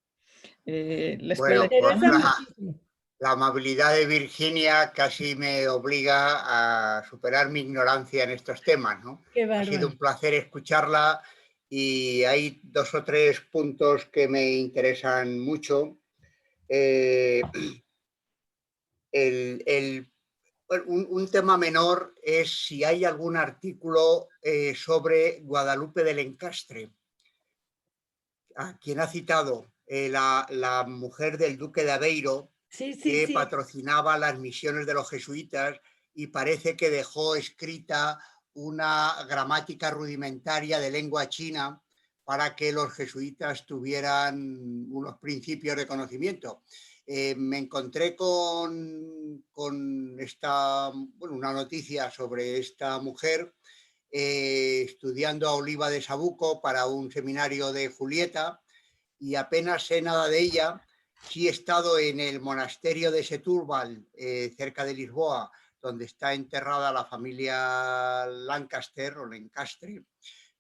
la escuela. Bueno, pues la amabilidad de Virginia casi me obliga a superar mi ignorancia en estos temas, ¿no? Qué Ha sido bárbaro. un placer escucharla y hay 2 o 3 puntos que me interesan mucho. Un tema menor es si hay algún artículo sobre Guadalupe del Encastre, a quien ha citado la mujer del duque de Aveiro, Sí, sí, que sí. patrocinaba las misiones de los jesuitas y parece que dejó escrita una gramática rudimentaria de lengua china para que los jesuitas tuvieran unos principios de conocimiento. Me encontré con una noticia sobre esta mujer estudiando a Oliva de Sabuco para un seminario de Julieta, y apenas sé nada de ella. Sí he estado en el monasterio de Setúbal, cerca de Lisboa, donde está enterrada la familia Lancaster o Lencastre,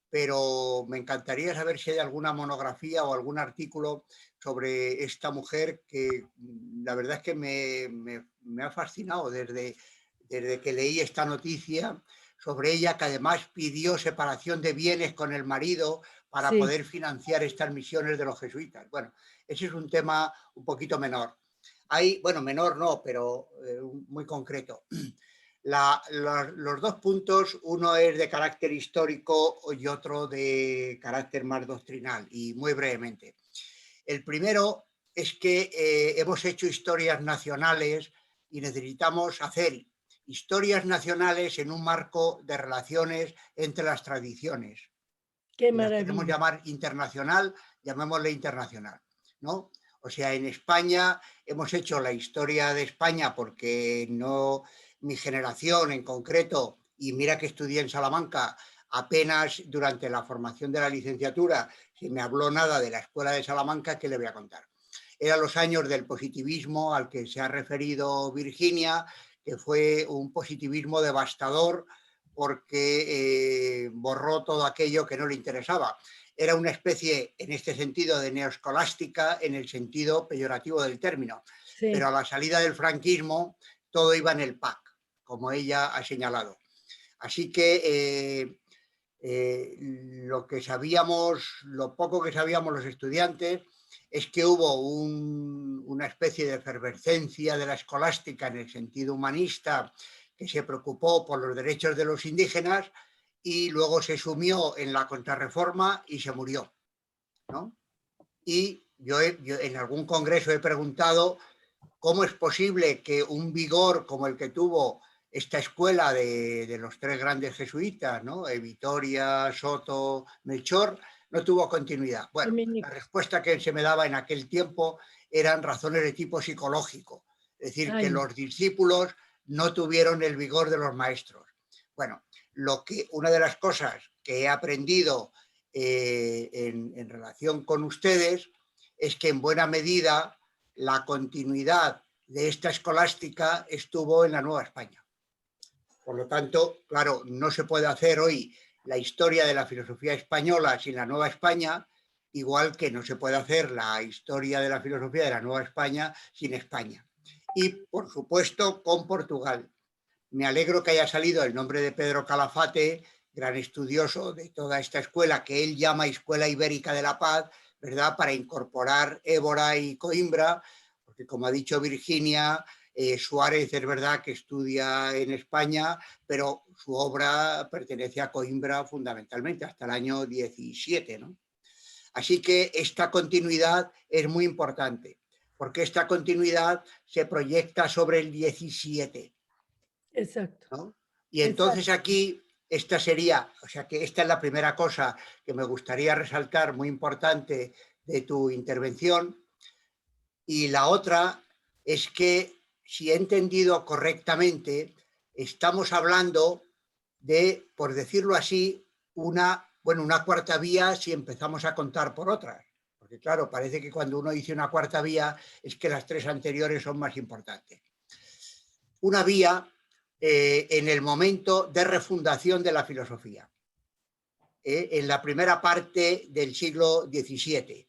pero me encantaría saber si hay alguna monografía o algún artículo sobre esta mujer que la verdad es que me ha fascinado desde que leí esta noticia sobre ella, que además pidió separación de bienes con el marido para Sí. poder financiar estas misiones de los jesuitas. Bueno, ese es un tema un poquito menor. Bueno, menor no, pero muy concreto. Los 2 puntos, uno es de carácter histórico y otro de carácter más doctrinal, y muy brevemente. El primero es que hemos hecho historias nacionales y necesitamos hacer historias nacionales en un marco de relaciones entre las tradiciones. Qué Si las queremos maravilla. llamar internacional, llamémosle internacional, ¿no? O sea, en España hemos hecho la historia de España porque no, mi generación en concreto, y mira que estudié en Salamanca, apenas durante la formación de la licenciatura se me habló nada de la escuela de Salamanca, ¿qué le voy a contar? Eran los años del positivismo al que se ha referido Virginia, que fue un positivismo devastador porque borró todo aquello que no le interesaba. Era una especie, en este sentido, de neoescolástica en el sentido peyorativo del término. Sí. Pero a la salida del franquismo todo iba en el pack, como ella ha señalado. Así que lo poco que sabíamos los estudiantes es que hubo una especie de efervescencia de la escolástica en el sentido humanista, que se preocupó por los derechos de los indígenas y luego se sumió en la contrarreforma y se murió, ¿no? Y yo en algún congreso he preguntado cómo es posible que un vigor como el que tuvo esta escuela de los 3 grandes jesuitas, ¿no? Vitoria, Soto, Melchor, no tuvo continuidad. Bueno, la respuesta que se me daba en aquel tiempo eran razones de tipo psicológico, es decir, que los discípulos no tuvieron el vigor de los maestros. Bueno, una de las cosas que he aprendido en relación con ustedes es que en buena medida la continuidad de esta escolástica estuvo en la Nueva España. Por lo tanto, claro, no se puede hacer hoy la historia de la filosofía española sin la Nueva España, igual que no se puede hacer la historia de la filosofía de la Nueva España sin España. Y, por supuesto, con Portugal. Me alegro que haya salido el nombre de Pedro Calafate, gran estudioso de toda esta escuela que él llama Escuela Ibérica de la Paz, ¿verdad? Para incorporar Évora y Coimbra, porque como ha dicho Virginia, Suárez es verdad que estudia en España, pero su obra pertenece a Coimbra fundamentalmente, hasta el año 17, ¿no? Así que esta continuidad es muy importante, porque esta continuidad se proyecta sobre el 17. Exacto. ¿No? Y entonces aquí, esta es la primera cosa que me gustaría resaltar, muy importante de tu intervención. Y la otra es que, si he entendido correctamente, estamos hablando de, por decirlo así, una cuarta vía si empezamos a contar por otras. Porque claro, parece que cuando uno dice una cuarta vía es que las 3 anteriores son más importantes. Una vía en el momento de refundación de la filosofía, en la primera parte del siglo XVII,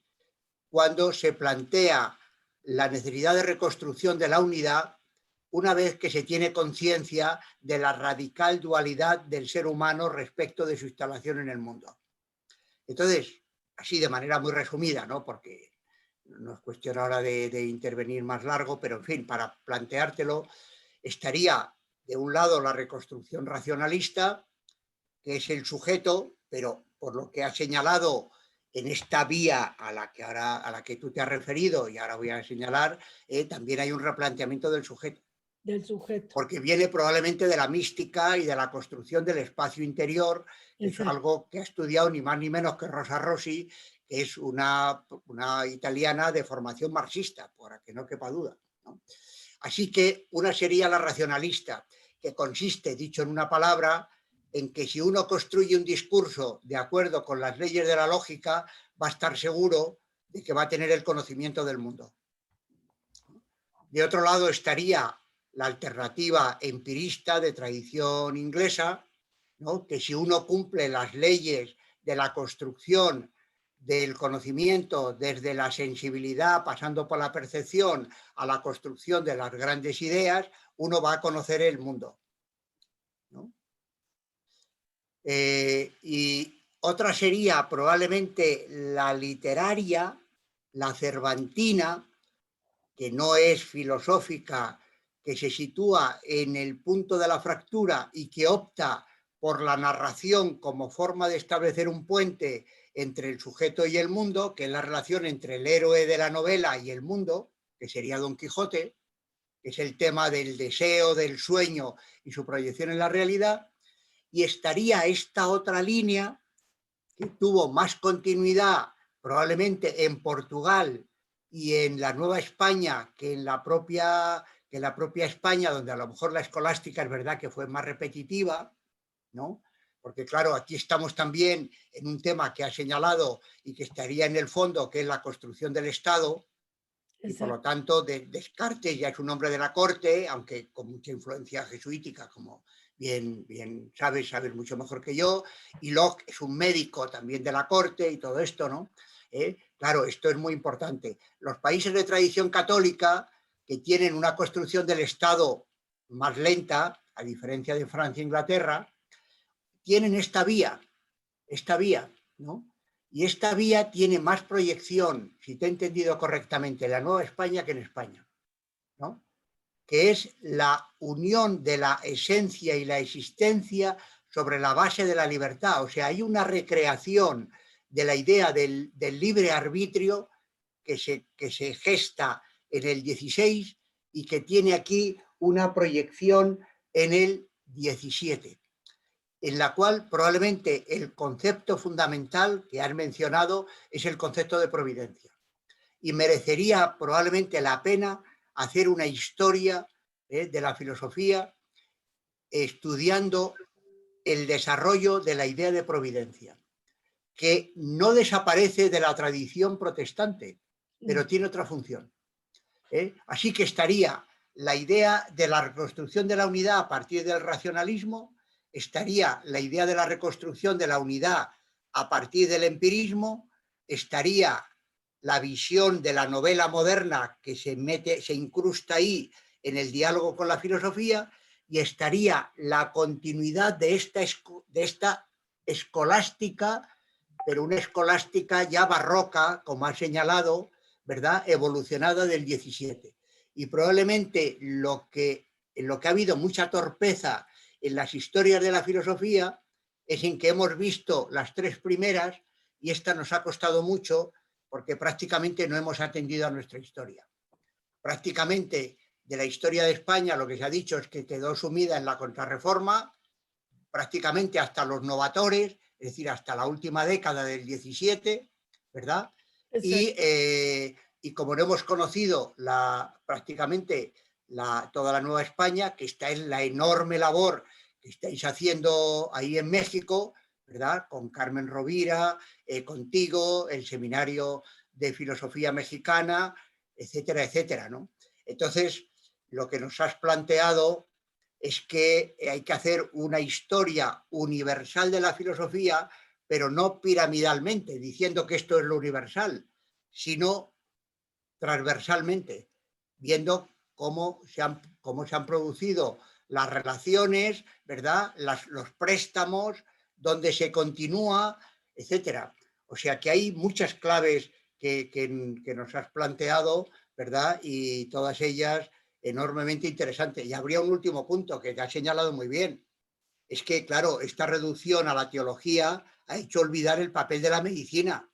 cuando se plantea la necesidad de reconstrucción de la unidad una vez que se tiene conciencia de la radical dualidad del ser humano respecto de su instalación en el mundo. Entonces, así de manera muy resumida, ¿no? Porque no es cuestión ahora de intervenir más largo, pero en fin, para planteártelo, estaría de un lado la reconstrucción racionalista, que es el sujeto, pero por lo que ha señalado en esta vía a la que tú te has referido y ahora voy a señalar, también hay un replanteamiento del sujeto. Del sujeto. Porque viene probablemente de la mística y de la construcción del espacio interior, que es algo que ha estudiado ni más ni menos que Rosa Rossi, que es una italiana de formación marxista, para que no quepa duda, ¿no? Así que una sería la racionalista, que consiste, dicho en una palabra, en que si uno construye un discurso de acuerdo con las leyes de la lógica, va a estar seguro de que va a tener el conocimiento del mundo. De otro lado estaría la alternativa empirista de tradición inglesa, ¿no? Que si uno cumple las leyes de la construcción del conocimiento desde la sensibilidad, pasando por la percepción, a la construcción de las grandes ideas, uno va a conocer el mundo, ¿no? Y otra sería probablemente la literaria, la cervantina, que no es filosófica, que se sitúa en el punto de la fractura y que opta por la narración como forma de establecer un puente entre el sujeto y el mundo, que es la relación entre el héroe de la novela y el mundo, que sería Don Quijote, que es el tema del deseo, del sueño y su proyección en la realidad. Y estaría esta otra línea que tuvo más continuidad probablemente en Portugal y en la Nueva España que en la propia España, donde a lo mejor la escolástica es verdad que fue más repetitiva, ¿no? Porque claro, aquí estamos también en un tema que ha señalado y que estaría en el fondo, que es la construcción del Estado. Exacto. Y por lo tanto Descartes ya es un hombre de la corte, aunque con mucha influencia jesuítica, como bien sabes mucho mejor que yo, y Locke es un médico también de la corte y todo esto, ¿no? Claro, esto es muy importante. Los países de tradición católica, que tienen una construcción del Estado más lenta, a diferencia de Francia e Inglaterra, tienen esta vía, ¿no? Y esta vía tiene más proyección, si te he entendido correctamente, en la Nueva España que en España, ¿no? Que es la unión de la esencia y la existencia sobre la base de la libertad. O sea, hay una recreación de la idea del libre arbitrio que se gesta en el 16 y que tiene aquí una proyección en el 17, en la cual probablemente el concepto fundamental que has mencionado es el concepto de providencia. Y merecería probablemente la pena hacer una historia de la filosofía estudiando el desarrollo de la idea de providencia, que no desaparece de la tradición protestante, pero tiene otra función. Así que estaría la idea de la reconstrucción de la unidad a partir del racionalismo, estaría la idea de la reconstrucción de la unidad a partir del empirismo, estaría la visión de la novela moderna que se incrusta ahí en el diálogo con la filosofía, y estaría la continuidad de esta escolástica, pero una escolástica ya barroca, como ha señalado, ¿verdad?, evolucionada del 17. Y probablemente en lo que ha habido mucha torpeza en las historias de la filosofía es en que hemos visto las tres primeras y esta nos ha costado mucho porque prácticamente no hemos atendido a nuestra historia. Prácticamente de la historia de España lo que se ha dicho es que quedó sumida en la contrarreforma, prácticamente hasta los novatores, es decir, hasta la última década del 17, ¿verdad? Y como no hemos conocido prácticamente toda la Nueva España, que está en la enorme labor que estáis haciendo ahí en México, ¿verdad? Con Carmen Rovira, contigo, el Seminario de Filosofía Mexicana, etcétera, etcétera, ¿no? Entonces, lo que nos has planteado es que hay que hacer una historia universal de la filosofía, pero no piramidalmente, diciendo que esto es lo universal, sino transversalmente, viendo cómo se han producido las relaciones, ¿verdad?, los préstamos, donde se continúa, etcétera. O sea que hay muchas claves que nos has planteado, ¿verdad? Y todas ellas enormemente interesantes. Y habría un último punto que te has señalado muy bien. Es que, claro, esta reducción a la teología ha hecho olvidar el papel de la medicina,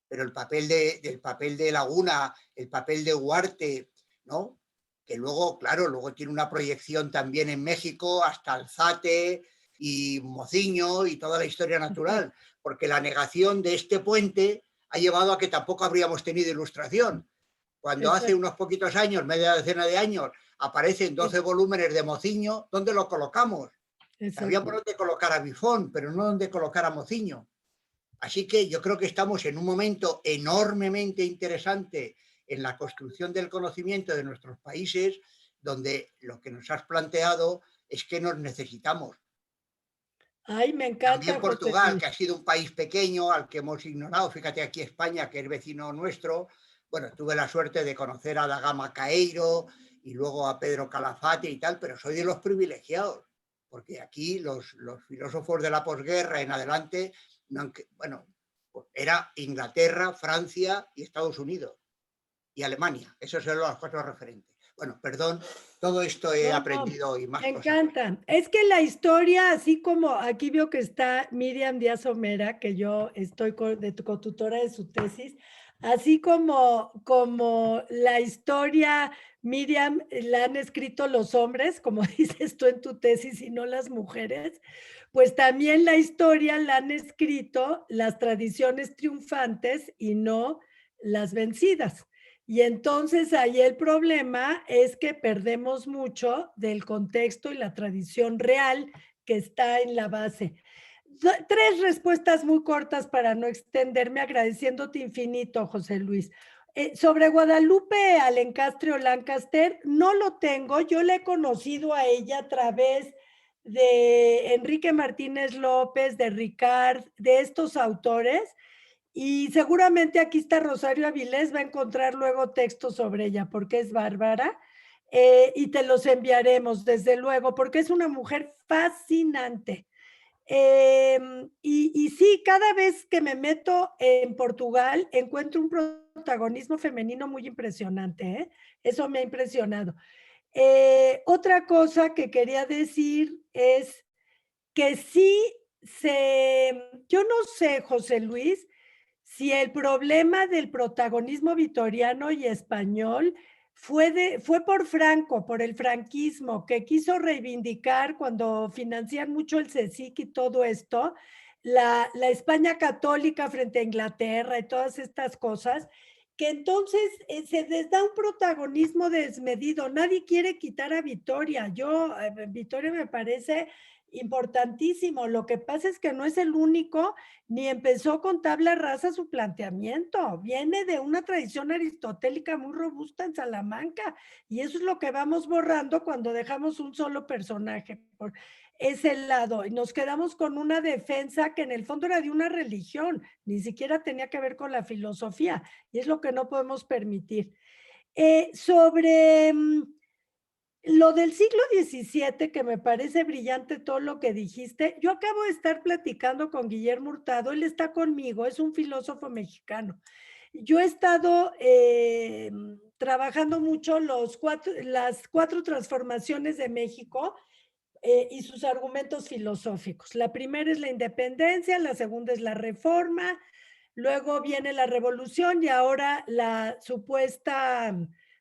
pero el papel de Laguna, el papel de Huarte, ¿no? Que luego, claro, luego tiene una proyección también en México, hasta Alzate y Mociño y toda la historia natural, porque la negación de este puente ha llevado a que tampoco habríamos tenido ilustración. Cuando hace unos poquitos años, media decena de años, aparecen 12 volúmenes de Mociño, ¿dónde lo colocamos? Sabíamos dónde colocar a Bifón, pero no dónde colocar a Mociño. Así que yo creo que estamos en un momento enormemente interesante en la construcción del conocimiento de nuestros países, donde lo que nos has planteado es que nos necesitamos. Ay, me encanta. También Portugal, que ha sido un país pequeño al que hemos ignorado. Fíjate aquí España, que es vecino nuestro. Bueno, tuve la suerte de conocer a Da Gama Caeiro y luego a Pedro Calafate y tal, pero soy de los privilegiados, porque aquí los filósofos de la posguerra en adelante, bueno, era Inglaterra, Francia y Estados Unidos y Alemania. Esos eran los 4 referentes. Bueno, perdón, todo esto he aprendido y más me cosas. encanta. Es que la historia, así como aquí veo que está Miriam Díaz Omera, que yo estoy de cotutora de su tesis, así como la historia, Miriam, la han escrito los hombres, como dices tú en tu tesis, y no las mujeres, pues también la historia la han escrito las tradiciones triunfantes y no las vencidas. Y entonces ahí el problema es que perdemos mucho del contexto y la tradición real que está en la base. 3 respuestas muy cortas para no extenderme, agradeciéndote infinito, José Luis. Sobre Guadalupe Alencastre o Lancaster, no lo tengo, yo le he conocido a ella a través de Enrique Martínez López, de Ricard, de estos autores, y seguramente aquí está Rosario Avilés, va a encontrar luego textos sobre ella, porque es bárbara, y te los enviaremos, desde luego, porque es una mujer fascinante. Y sí, cada vez que me meto en Portugal, encuentro un protagonismo femenino muy impresionante, ¿eh? Eso me ha impresionado. Otra cosa que quería decir es que sí yo no sé, José Luis, si el problema del protagonismo vitoriano y español fue por Franco, por el franquismo, que quiso reivindicar cuando financian mucho el CSIC y todo esto, la España católica frente a Inglaterra y todas estas cosas, que entonces se les da un protagonismo desmedido. Nadie quiere quitar a Vitoria. Vitoria me parece importantísimo. Lo que pasa es que no es el único, ni empezó con tabla rasa su planteamiento. Viene de una tradición aristotélica muy robusta en Salamanca, y eso es lo que vamos borrando cuando dejamos un solo personaje por ese lado, y nos quedamos con una defensa que en el fondo era de una religión, ni siquiera tenía que ver con la filosofía, y es lo que no podemos permitir. Sobre lo del siglo XVII, que me parece brillante todo lo que dijiste, yo acabo de estar platicando con Guillermo Hurtado, él está conmigo, es un filósofo mexicano. Yo he estado trabajando mucho las 4 transformaciones de México y sus argumentos filosóficos. La primera es la independencia, la segunda es la reforma, luego viene la revolución y ahora la supuesta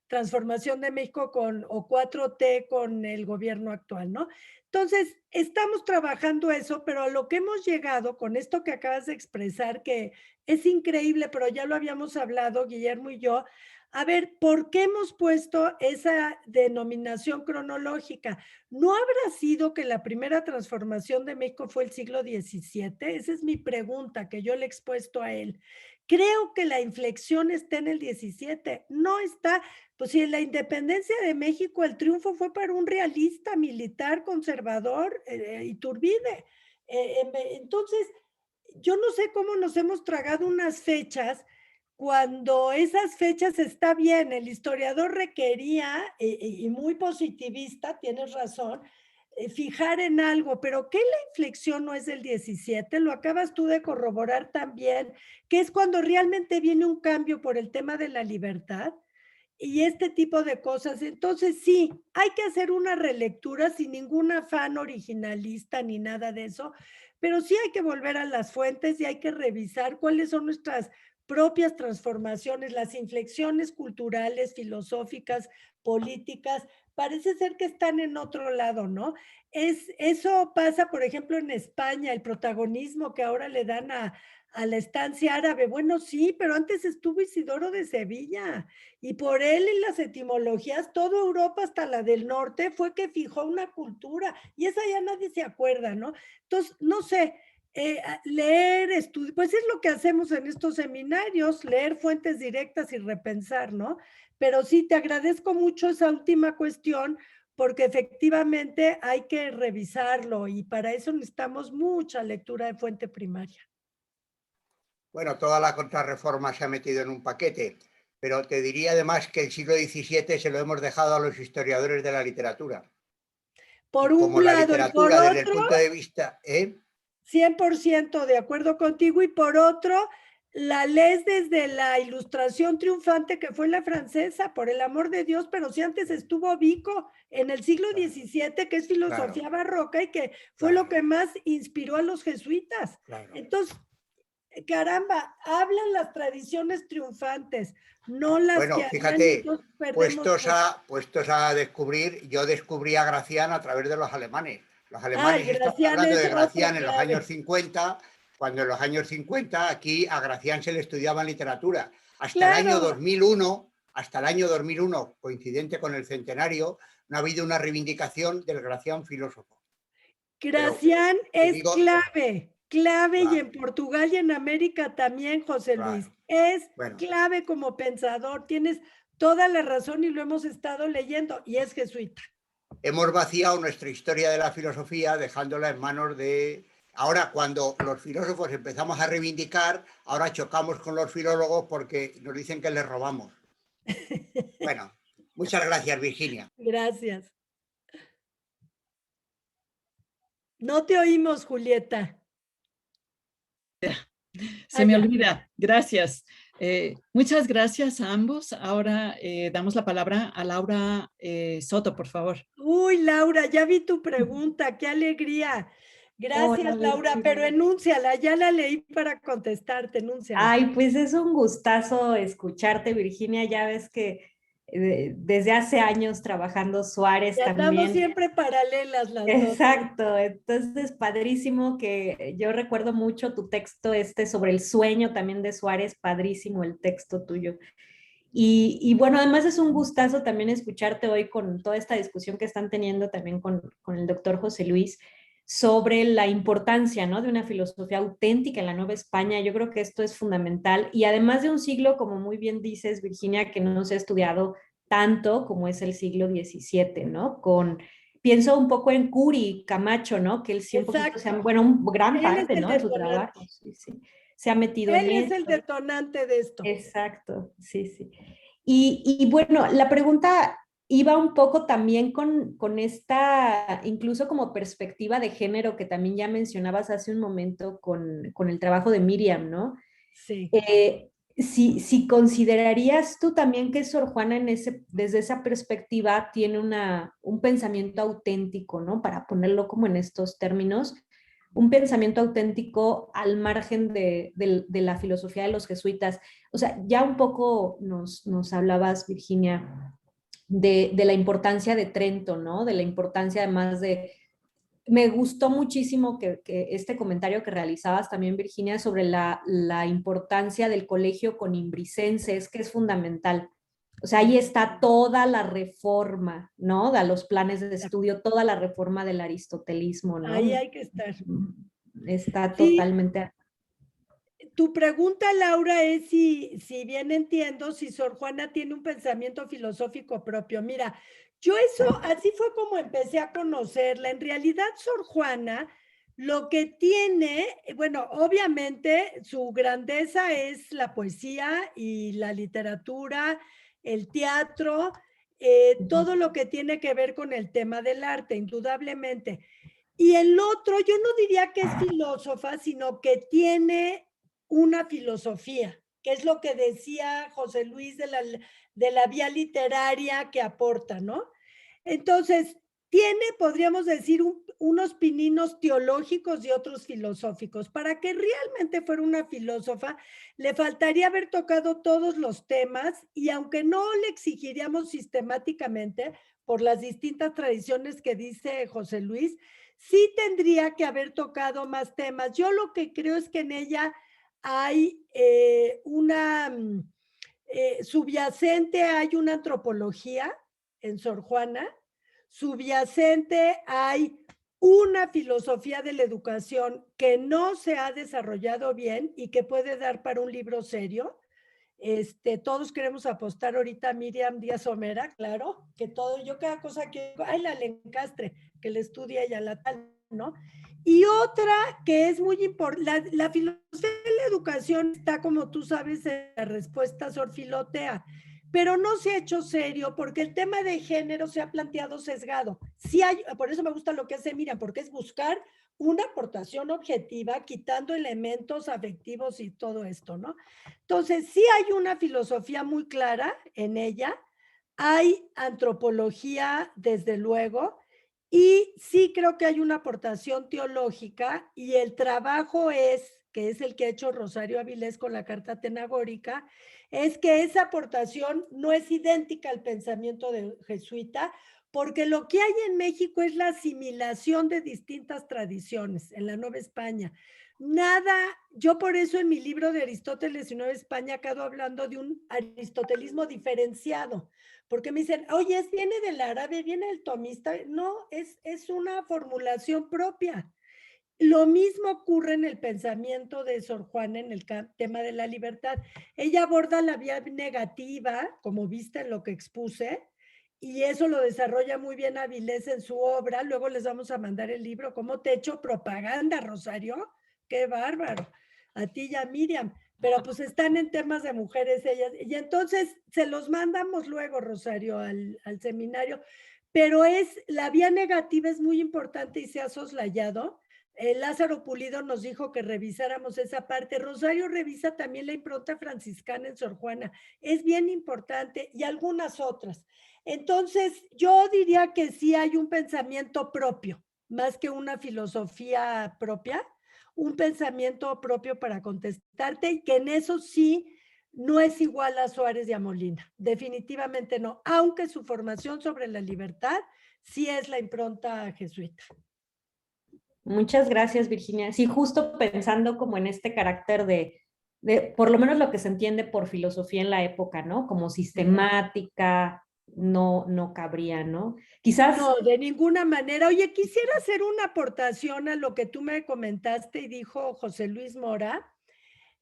transformación de México o 4T con el gobierno actual, ¿no? Entonces, estamos trabajando eso, pero a lo que hemos llegado con esto que acabas de expresar, que es increíble, pero ya lo habíamos hablado, Guillermo y yo, a ver, ¿por qué hemos puesto esa denominación cronológica? ¿No habrá sido que la primera transformación de México fue el siglo XVII? Esa es mi pregunta que yo le he expuesto a él. Creo que la inflexión está en el XVII, no está, pues si en la independencia de México el triunfo fue para un realista militar conservador, Iturbide. Entonces, yo no sé cómo nos hemos tragado unas fechas cuando esas fechas está bien, el historiador requería, y muy positivista, tienes razón, fijar en algo, pero ¿qué la inflexión no es el 17? Lo acabas tú de corroborar también, que es cuando realmente viene un cambio por el tema de la libertad y este tipo de cosas. Entonces, sí, hay que hacer una relectura sin ningún afán originalista ni nada de eso, pero sí hay que volver a las fuentes y hay que revisar cuáles son nuestras propias transformaciones, las inflexiones culturales, filosóficas, políticas, parece ser que están en otro lado, ¿no? Eso pasa, por ejemplo, en España, el protagonismo que ahora le dan a la estancia árabe. Bueno, sí, pero antes estuvo Isidoro de Sevilla y por él y las etimologías, toda Europa hasta la del norte fue que fijó una cultura y esa ya nadie se acuerda, ¿no? Entonces, no sé, leer, estudiar, pues es lo que hacemos en estos seminarios, leer fuentes directas y repensar, ¿no? Pero sí, te agradezco mucho esa última cuestión porque efectivamente hay que revisarlo y para eso necesitamos mucha lectura de fuente primaria. Bueno, toda la contrarreforma se ha metido en un paquete, pero te diría además que el siglo XVII se lo hemos dejado a los historiadores de la literatura. Por Y como un la lado y por literatura desde el otro, punto de vista... 100% de acuerdo contigo, y por otro, la lees desde la ilustración triunfante que fue la francesa, por el amor de Dios, pero si antes estuvo Vico en el siglo XVII, que es filosofía barroca y que fue lo que más inspiró a los jesuitas. Entonces, caramba, hablan las tradiciones triunfantes, no las Bueno, que fíjate, perdemos. puestos a descubrir, yo descubrí a Gracián a través de los alemanes. Los alemanes estaban Gracián hablando es de otro Gracián en los clave. años 50, cuando en los años 50 aquí a Gracián se le estudiaba en literatura. Hasta el año 2001, coincidente con el centenario, no ha habido una reivindicación del Gracián filósofo. Gracián es digo, clave y en Portugal y en América también, José Luis. Es clave como pensador, tienes toda la razón y lo hemos estado leyendo y es jesuita. Hemos vaciado nuestra historia de la filosofía dejándola en manos de... Ahora, cuando los filósofos empezamos a reivindicar, ahora chocamos con los filólogos porque nos dicen que les robamos. Bueno, muchas gracias, Virginia. Gracias. No te oímos, Julieta. Se me olvida. Gracias. Muchas gracias a ambos. Ahora damos la palabra a Laura Soto, por favor. Uy, Laura, ya vi tu pregunta. ¡Qué alegría! Gracias, Laura, pero enúnciala. Ya la leí para contestarte. Enúnciala. Ay, pues es un gustazo escucharte, Virginia. Ya ves que desde hace años trabajando Suárez ya también. Estamos siempre paralelas las dos. Exacto, entonces padrísimo que yo recuerdo mucho tu texto sobre el sueño también de Suárez, padrísimo el texto tuyo. Y bueno, además es un gustazo también escucharte hoy con toda esta discusión que están teniendo también con el doctor José Luis sobre la importancia, ¿no?, de una filosofía auténtica en la Nueva España. Yo creo que esto es fundamental y además de un siglo, como muy bien dices, Virginia, que no se ha estudiado tanto como es el siglo XVII, ¿no? Pienso un poco en Curi, Camacho, ¿no? Que él sí un poquito, un gran parte, ¿no?, de su trabajo, sí, se ha metido en esto. Él es el detonante de esto. Exacto, sí. Y bueno, la pregunta iba un poco también con esta, incluso como perspectiva de género que también ya mencionabas hace un momento con el trabajo de Miriam, ¿no? Sí. Si considerarías tú también que Sor Juana desde esa perspectiva tiene un pensamiento auténtico, ¿no? Para ponerlo como en estos términos, un pensamiento auténtico al margen de la filosofía de los jesuitas. O sea, ya un poco nos hablabas, Virginia, de la importancia de Trento, ¿no? De la importancia además de... Me gustó muchísimo que este comentario que realizabas también, Virginia, sobre la importancia del colegio conimbricense, que es fundamental. O sea, ahí está toda la reforma, ¿no? De los planes de estudio, toda la reforma del aristotelismo, ¿no? Ahí hay que estar. Está totalmente... Tu pregunta, Laura, es si bien entiendo, si Sor Juana tiene un pensamiento filosófico propio. Mira, yo así fue como empecé a conocerla. En realidad, Sor Juana, lo que tiene, bueno, obviamente su grandeza es la poesía y la literatura, el teatro, todo lo que tiene que ver con el tema del arte, indudablemente. Y el otro, yo no diría que es filósofa, sino que tiene una filosofía, que es lo que decía José Luis de la vía literaria que aporta, ¿no? Entonces, tiene, podríamos decir, unos pininos teológicos y otros filosóficos. Para que realmente fuera una filósofa, le faltaría haber tocado todos los temas y aunque no le exigiríamos sistemáticamente por las distintas tradiciones que dice José Luis, sí tendría que haber tocado más temas. Yo lo que creo es que en ella hay subyacente, hay una antropología en Sor Juana, subyacente hay una filosofía de la educación que no se ha desarrollado bien y que puede dar para un libro serio. Todos queremos apostar ahorita a Miriam Díaz Omera, claro, que todo, yo cada cosa que, ay, la Lencastre, que le estudia ella la tal, ¿no? Y otra que es muy importante, la filosofía de la educación está, como tú sabes, en la respuesta sorfilotea, pero no se ha hecho serio porque el tema de género se ha planteado sesgado. Sí hay, por eso me gusta lo que hace Miriam, porque es buscar una aportación objetiva, quitando elementos afectivos y todo esto, ¿no? Entonces, sí hay una filosofía muy clara en ella, hay antropología, desde luego, y sí creo que hay una aportación teológica y el trabajo que es el que ha hecho Rosario Avilés con la Carta Atenagórica, es que esa aportación no es idéntica al pensamiento de jesuita, porque lo que hay en México es la asimilación de distintas tradiciones en la Nueva España. Nada, yo por eso en mi libro de Aristóteles y Nueva España acabo hablando de un aristotelismo diferenciado, porque me dicen, oye, viene del árabe, viene del tomista. No, es una formulación propia. Lo mismo ocurre en el pensamiento de Sor Juana en el tema de la libertad. Ella aborda la vía negativa, como viste en lo que expuse, y eso lo desarrolla muy bien Avilés en su obra. Luego les vamos a mandar el libro, ¿Cómo te echo propaganda, Rosario? ¡Qué bárbaro! A ti y a Miriam. Pero pues están en temas de mujeres ellas. Y entonces se los mandamos luego, Rosario, al seminario. Pero la vía negativa es muy importante y se ha soslayado. Lázaro Pulido nos dijo que revisáramos esa parte. Rosario revisa también la impronta franciscana en Sor Juana. Es bien importante y algunas otras. Entonces, yo diría que sí hay un pensamiento propio, más que una filosofía propia, un pensamiento propio para contestarte y que en eso sí no es igual a Suárez y a Molina. Definitivamente no, aunque su formación sobre la libertad sí es la impronta jesuita. Muchas gracias, Virginia. Sí, justo pensando como en este carácter de por lo menos lo que se entiende por filosofía en la época, ¿no? Como sistemática, no cabría, ¿no? Quizás... No, de ninguna manera. Oye, quisiera hacer una aportación a lo que tú me comentaste y dijo José Luis Mora.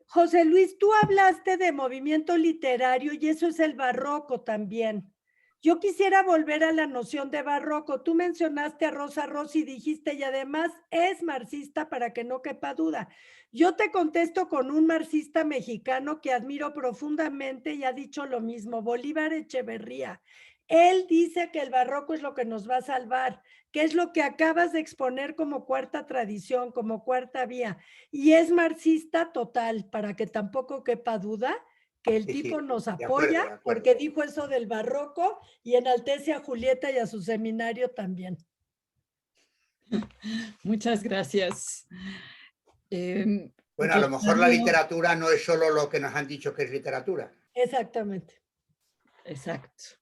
José Luis, tú hablaste de movimiento literario y eso es el barroco también. Yo quisiera volver a la noción de barroco. Tú mencionaste a Rosa Rossi y dijiste, y además es marxista para que no quepa duda. Yo te contesto con un marxista mexicano que admiro profundamente y ha dicho lo mismo, Bolívar Echeverría. Él dice que el barroco es lo que nos va a salvar, que es lo que acabas de exponer como cuarta tradición, como cuarta vía. Y es marxista total, para que tampoco quepa duda que el tipo nos apoya, de acuerdo. Porque dijo eso del barroco y enaltece a Julieta y a su seminario también. Muchas gracias. Bueno, a lo mejor la literatura no es solo lo que nos han dicho que es literatura. Exactamente. Exacto.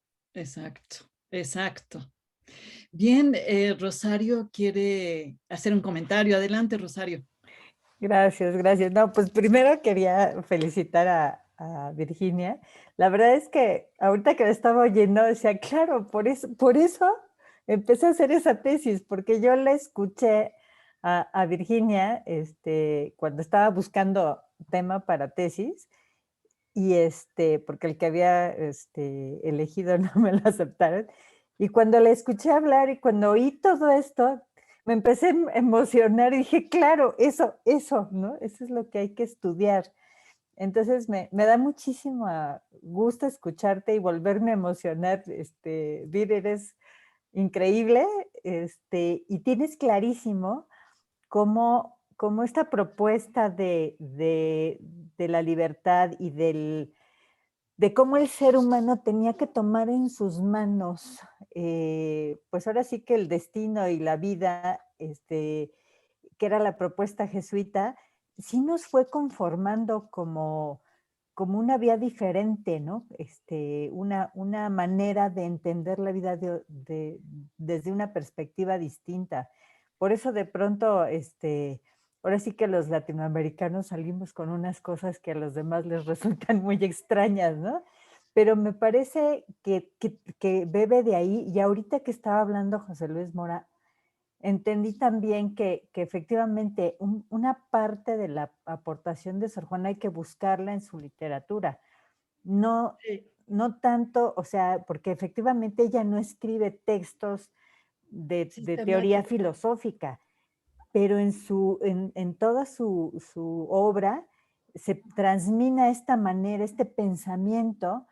Bien, Rosario quiere hacer un comentario. Adelante, Rosario. Gracias. No, pues primero quería felicitar a Virginia. La verdad es que ahorita que la estaba oyendo decía, claro, por eso empecé a hacer esa tesis, porque yo la escuché a Virginia cuando estaba buscando tema para tesis y porque el que había elegido no me lo aceptaron. Y cuando la escuché hablar y cuando oí todo esto, me empecé a emocionar y dije, claro, eso, ¿no? Eso es lo que hay que estudiar. Entonces me da muchísimo gusto escucharte y volverme a emocionar. Vir, eres increíble, y tienes clarísimo cómo esta propuesta de la libertad y de cómo el ser humano tenía que tomar en sus manos, pues ahora sí que el destino y la vida, que era la propuesta jesuita, sí nos fue conformando como una vía diferente, ¿no? Una manera de entender la vida desde una perspectiva distinta. Por eso de pronto, ahora sí que los latinoamericanos salimos con unas cosas que a los demás les resultan muy extrañas, ¿no? Pero me parece que bebe de ahí, y ahorita que estaba hablando José Luis Mora, entendí también que efectivamente una parte de la aportación de Sor Juana hay que buscarla en su literatura. No, Sí. no tanto, o sea, porque efectivamente ella no escribe textos de teoría Sistemático. filosófica, pero en toda su obra se transmina esta manera, este pensamiento,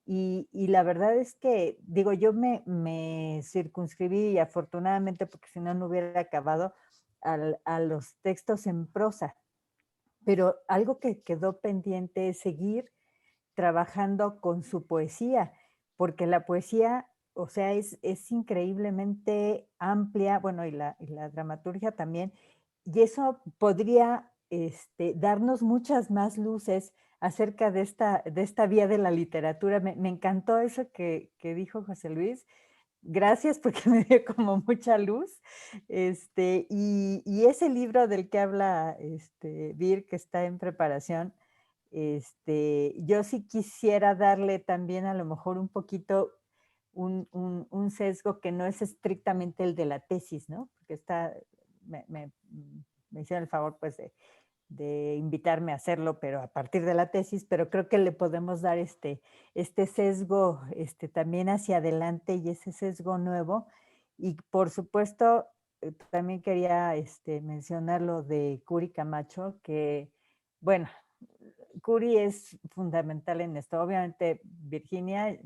y la verdad es que, digo, yo me circunscribí, y afortunadamente, porque si no, no hubiera acabado, a los textos en prosa, pero algo que quedó pendiente es seguir trabajando con su poesía, porque la poesía, o sea, es increíblemente amplia, bueno, y la dramaturgia también, y eso podría darnos muchas más luces acerca de esta vía de la literatura. Me encantó eso que dijo José Luis. Gracias, porque me dio como mucha luz. Y ese libro del que habla Vir, que está en preparación, yo sí quisiera darle también a lo mejor un poquito un sesgo que no es estrictamente el de la tesis, ¿no? Porque me hicieron el favor, pues, de invitarme a hacerlo, pero a partir de la tesis, pero creo que le podemos dar este sesgo también hacia adelante, y ese sesgo nuevo. Y por supuesto, también quería mencionar lo de Curi Camacho, que, bueno, Curi es fundamental en esto. Obviamente, Virginia,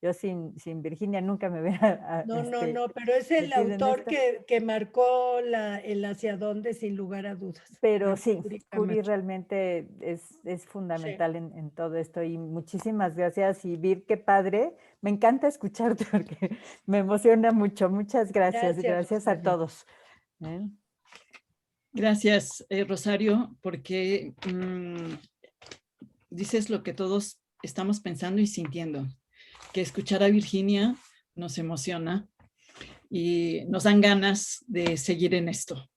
yo sin Virginia nunca me hubiera No, pero es el metido en autor esto. que marcó el hacia dónde, sin lugar a dudas. Pero sí, Curi Curi Camacho. realmente es Sí. fundamental en todo esto, y muchísimas gracias. Y Vir, qué padre, me encanta escucharte porque me emociona mucho. Muchas gracias, gracias a José. todos. ¿Eh? Gracias, Rosario, porque dices lo que todos estamos pensando y sintiendo, que escuchar a Virginia nos emociona y nos dan ganas de seguir en esto.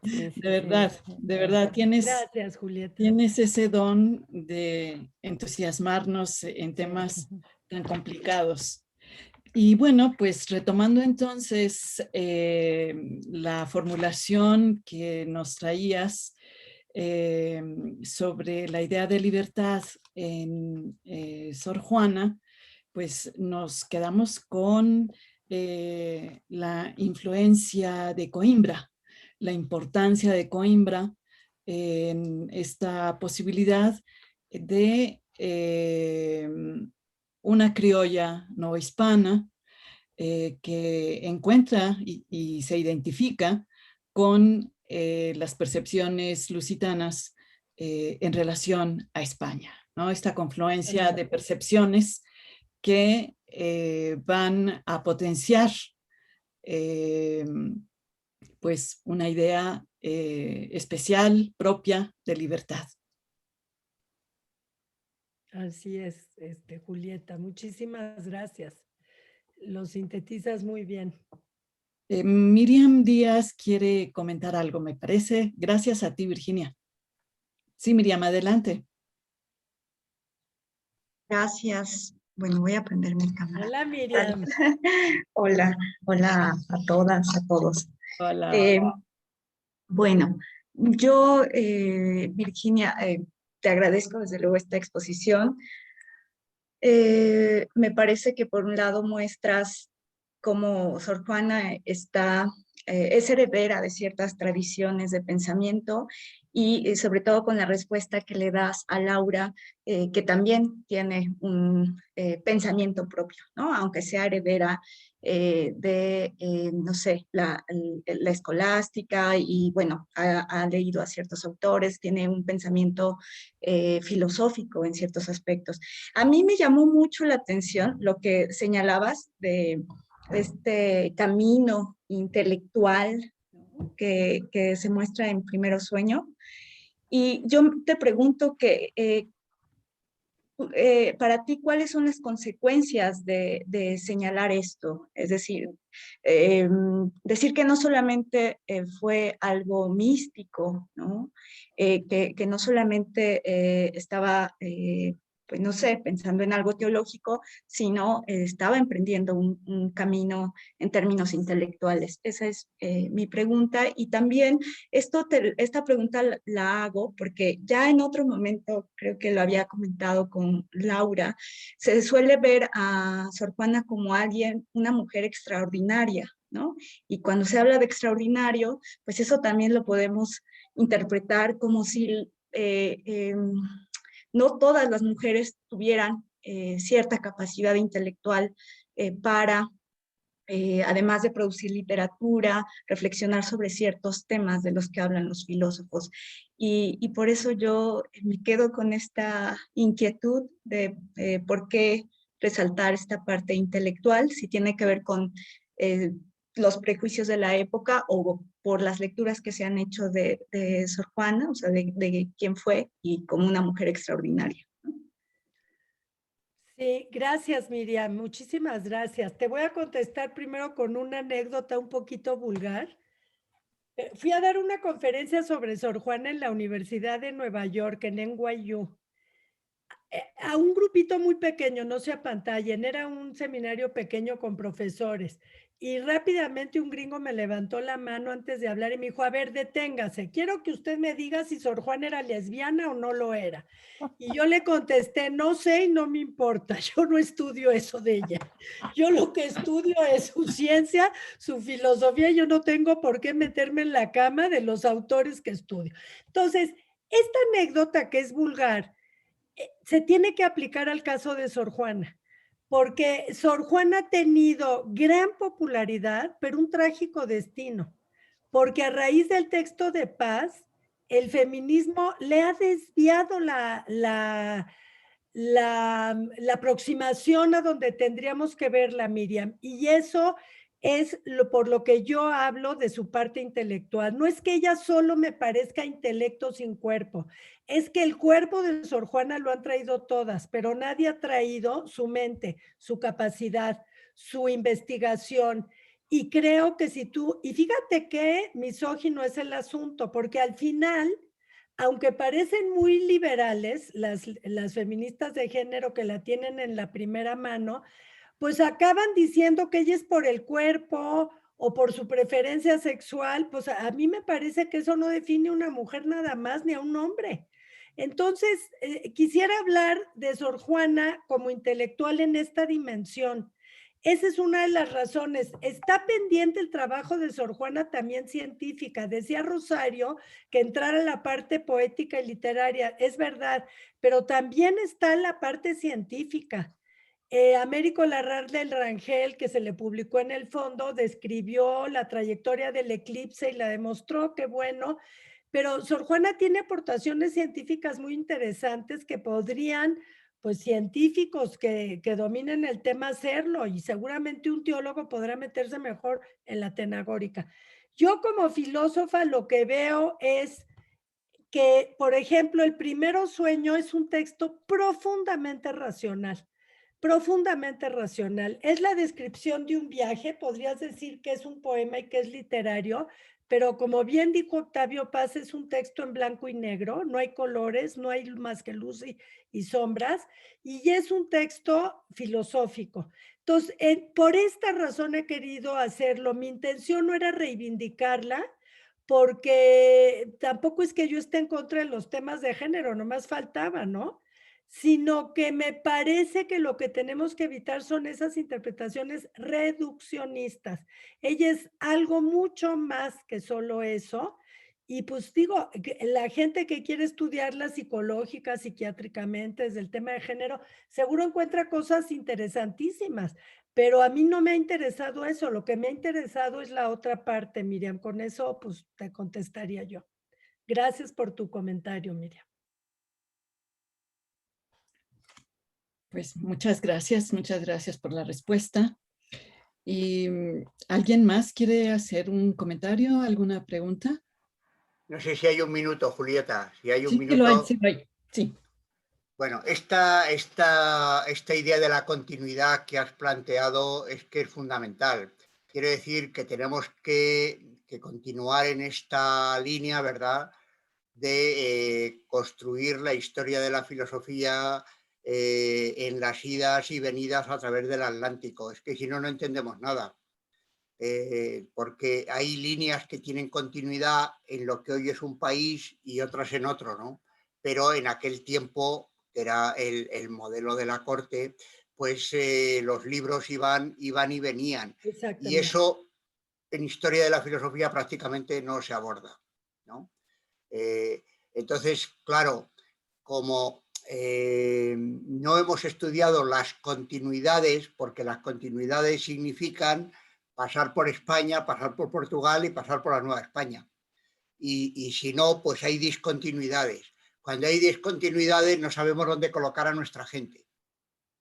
Sí, sí, De verdad, Gracias, Julieta. tienes ese don de entusiasmarnos en temas tan complicados. Y bueno, pues retomando entonces la formulación que nos traías sobre la idea de libertad en Sor Juana, pues nos quedamos con la influencia de Coimbra, la importancia de Coimbra en esta posibilidad de una criolla no hispana que encuentra y se identifica con las percepciones lusitanas en relación a España, ¿no? Esta confluencia de percepciones que van a potenciar pues una idea especial, propia de libertad. Así es, Julieta. Muchísimas gracias. Lo sintetizas muy bien. Miriam Díaz quiere comentar algo, me parece. Gracias a ti, Virginia. Sí, Miriam, adelante. Gracias. Bueno, voy a prender mi cámara. Hola, Miriam. Hola, hola a todas, a todos. Hola. Bueno, yo, Virginia, te agradezco desde luego esta exposición. Me parece que por un lado muestras cómo Sor Juana está es heredera de ciertas tradiciones de pensamiento y sobre todo con la respuesta que le das a Laura, que también tiene un pensamiento propio, ¿no? Aunque sea heredera no sé, la escolástica y bueno, ha leído a ciertos autores, tiene un pensamiento filosófico en ciertos aspectos. A mí me llamó mucho la atención lo que señalabas de este camino intelectual, ¿no? que se muestra en Primero Sueño. Y yo te pregunto que para ti, ¿cuáles son las consecuencias de señalar esto? Es decir, decir que no solamente fue algo místico, ¿no? Que no solamente estaba, pues no sé, pensando en algo teológico, sino estaba emprendiendo un camino en términos intelectuales. Esa es mi pregunta. Y también esta pregunta la hago porque ya en otro momento, creo que lo había comentado con Laura, se suele ver a Sor Juana como alguien, una mujer extraordinaria, ¿no? Y cuando se habla de extraordinario, pues eso también lo podemos interpretar como si no todas las mujeres tuvieran cierta capacidad intelectual para además de producir literatura, reflexionar sobre ciertos temas de los que hablan los filósofos. Y por eso yo me quedo con esta inquietud de por qué resaltar esta parte intelectual, si tiene que ver con los prejuicios de la época o por las lecturas que se han hecho de Sor Juana, o sea, de quién fue y como una mujer extraordinaria. Sí, gracias, Miriam. Muchísimas gracias. Te voy a contestar primero con una anécdota un poquito vulgar. Fui a dar una conferencia sobre Sor Juana en la Universidad de Nueva York, en NYU. A un grupito muy pequeño, no se apantallen, era un seminario pequeño con profesores. Y rápidamente un gringo me levantó la mano antes de hablar y me dijo, a ver, deténgase, quiero que usted me diga si Sor Juana era lesbiana o no lo era. Y yo le contesté, no sé y no me importa, yo no estudio eso de ella. Yo lo que estudio es su ciencia, su filosofía, yo no tengo por qué meterme en la cama de los autores que estudio. Entonces, esta anécdota que es vulgar, se tiene que aplicar al caso de Sor Juana, porque Sor Juana ha tenido gran popularidad, pero un trágico destino, porque a raíz del texto de paz, el feminismo le ha desviado la aproximación a donde tendríamos que verla, Miriam, y eso es por lo que yo hablo de su parte intelectual. No es que ella solo me parezca intelecto sin cuerpo, es que el cuerpo de Sor Juana lo han traído todas, pero nadie ha traído su mente, su capacidad, su investigación. Y creo que si tú, y fíjate que misógino es el asunto, porque al final, aunque parecen muy liberales, las feministas de género que la tienen en la primera mano, pues acaban diciendo que ella es por el cuerpo o por su preferencia sexual. Pues a mí me parece que eso no define a una mujer nada más ni a un hombre. Entonces, quisiera hablar de Sor Juana como intelectual en esta dimensión. Esa es una de las razones. Está pendiente el trabajo de Sor Juana también científica. Decía Rosario que entrara la parte poética y literaria. Es verdad, pero también está la parte científica. Américo Larrar del Rangel, que se le publicó en el fondo, describió la trayectoria del eclipse y la demostró, qué bueno, pero Sor Juana tiene aportaciones científicas muy interesantes que podrían, pues científicos que dominen el tema hacerlo, y seguramente un teólogo podrá meterse mejor en la tenagórica. Yo como filósofa lo que veo es que, por ejemplo, el Primero Sueño es un texto profundamente racional. Profundamente racional. Es la descripción de un viaje, podrías decir que es un poema y que es literario, pero como bien dijo Octavio Paz, es un texto en blanco y negro, no hay colores, no hay más que luz y sombras, y es un texto filosófico. Entonces, por esta razón he querido hacerlo. Mi intención no era reivindicarla, porque tampoco es que yo esté en contra de los temas de género, nomás faltaba, ¿no? sino que me parece que lo que tenemos que evitar son esas interpretaciones reduccionistas. Ella es algo mucho más que solo eso. Y pues digo, la gente que quiere estudiarla psicológica, psiquiátricamente, desde el tema de género, seguro encuentra cosas interesantísimas, pero a mí no me ha interesado eso. Lo que me ha interesado es la otra parte, Miriam. Con eso, pues te contestaría yo. Gracias por tu comentario, Miriam. Pues muchas gracias por la respuesta. ¿Y alguien más quiere hacer un comentario, alguna pregunta? No sé si hay un minuto, Julieta, si hay un Sí, sí lo hay, minuto. sí lo hay. Sí. Bueno, esta idea de la continuidad que has planteado es que es fundamental. Quiero decir que tenemos que continuar en esta línea, ¿verdad?, de construir la historia de la filosofía en las idas y venidas a través del Atlántico. Es que si no, no entendemos nada. Porque hay líneas que tienen continuidad en lo que hoy es un país y otras en otro, ¿no? Pero en aquel tiempo, que era el modelo de la corte, pues los libros iban y venían. Y Exactamente. eso en historia de la filosofía prácticamente no se aborda, ¿no? Entonces, claro, como no hemos estudiado las continuidades, porque las continuidades significan pasar por España, pasar por Portugal y pasar por la Nueva España. Y si no, pues hay discontinuidades. Cuando hay discontinuidades no sabemos dónde colocar a nuestra gente,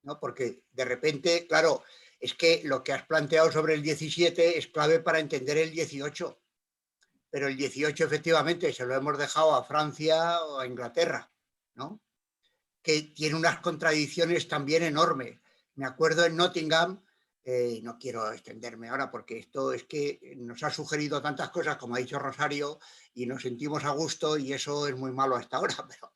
¿no? Porque de repente, claro, es que lo que has planteado sobre el 17 es clave para entender el 18, pero el 18 efectivamente se lo hemos dejado a Francia o a Inglaterra, ¿no?, que tiene unas contradicciones también enormes. Me acuerdo en Nottingham, no quiero extenderme ahora porque esto es que nos ha sugerido tantas cosas, como ha dicho Rosario, y nos sentimos a gusto y eso es muy malo hasta ahora, pero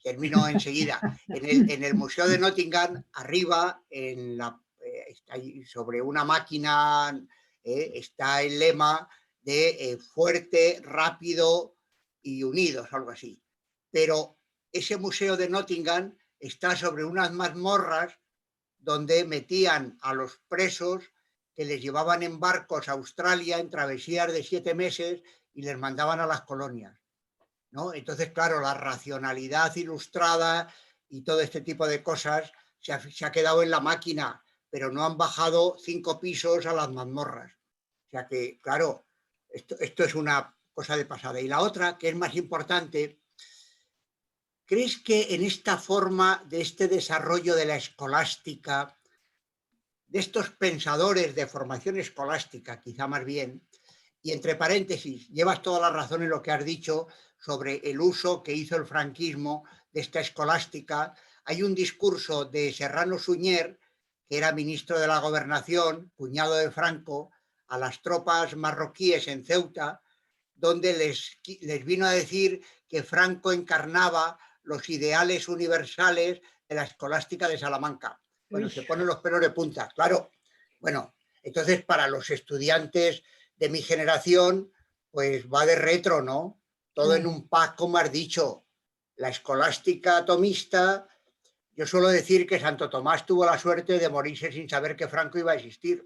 termino enseguida. En el Museo de Nottingham, arriba, está ahí, sobre una máquina, está el lema de fuerte, rápido y unidos, algo así. Pero ese museo de Nottingham está sobre unas mazmorras donde metían a los presos que les llevaban en barcos a Australia en travesías de 7 meses y les mandaban a las colonias, ¿no? Entonces, claro, la racionalidad ilustrada y todo este tipo de cosas se ha quedado en la máquina, pero no han bajado 5 pisos a las mazmorras. O sea que, claro, esto es una cosa de pasada. Y la otra, que es más importante, ¿crees que en esta forma de este desarrollo de la escolástica, de estos pensadores de formación escolástica, quizá más bien, y entre paréntesis, llevas toda la razón en lo que has dicho sobre el uso que hizo el franquismo de esta escolástica? Hay un discurso de Serrano Suñer, que era ministro de la Gobernación, cuñado de Franco, a las tropas marroquíes en Ceuta, donde les vino a decir que Franco encarnaba los ideales universales de la escolástica de Salamanca. Bueno, Uy. se ponen los pelos de punta, claro. Bueno, entonces para los estudiantes de mi generación, pues va de retro, ¿no? Todo en un pack, como has dicho. La escolástica tomista, yo suelo decir que Santo Tomás tuvo la suerte de morirse sin saber que Franco iba a existir.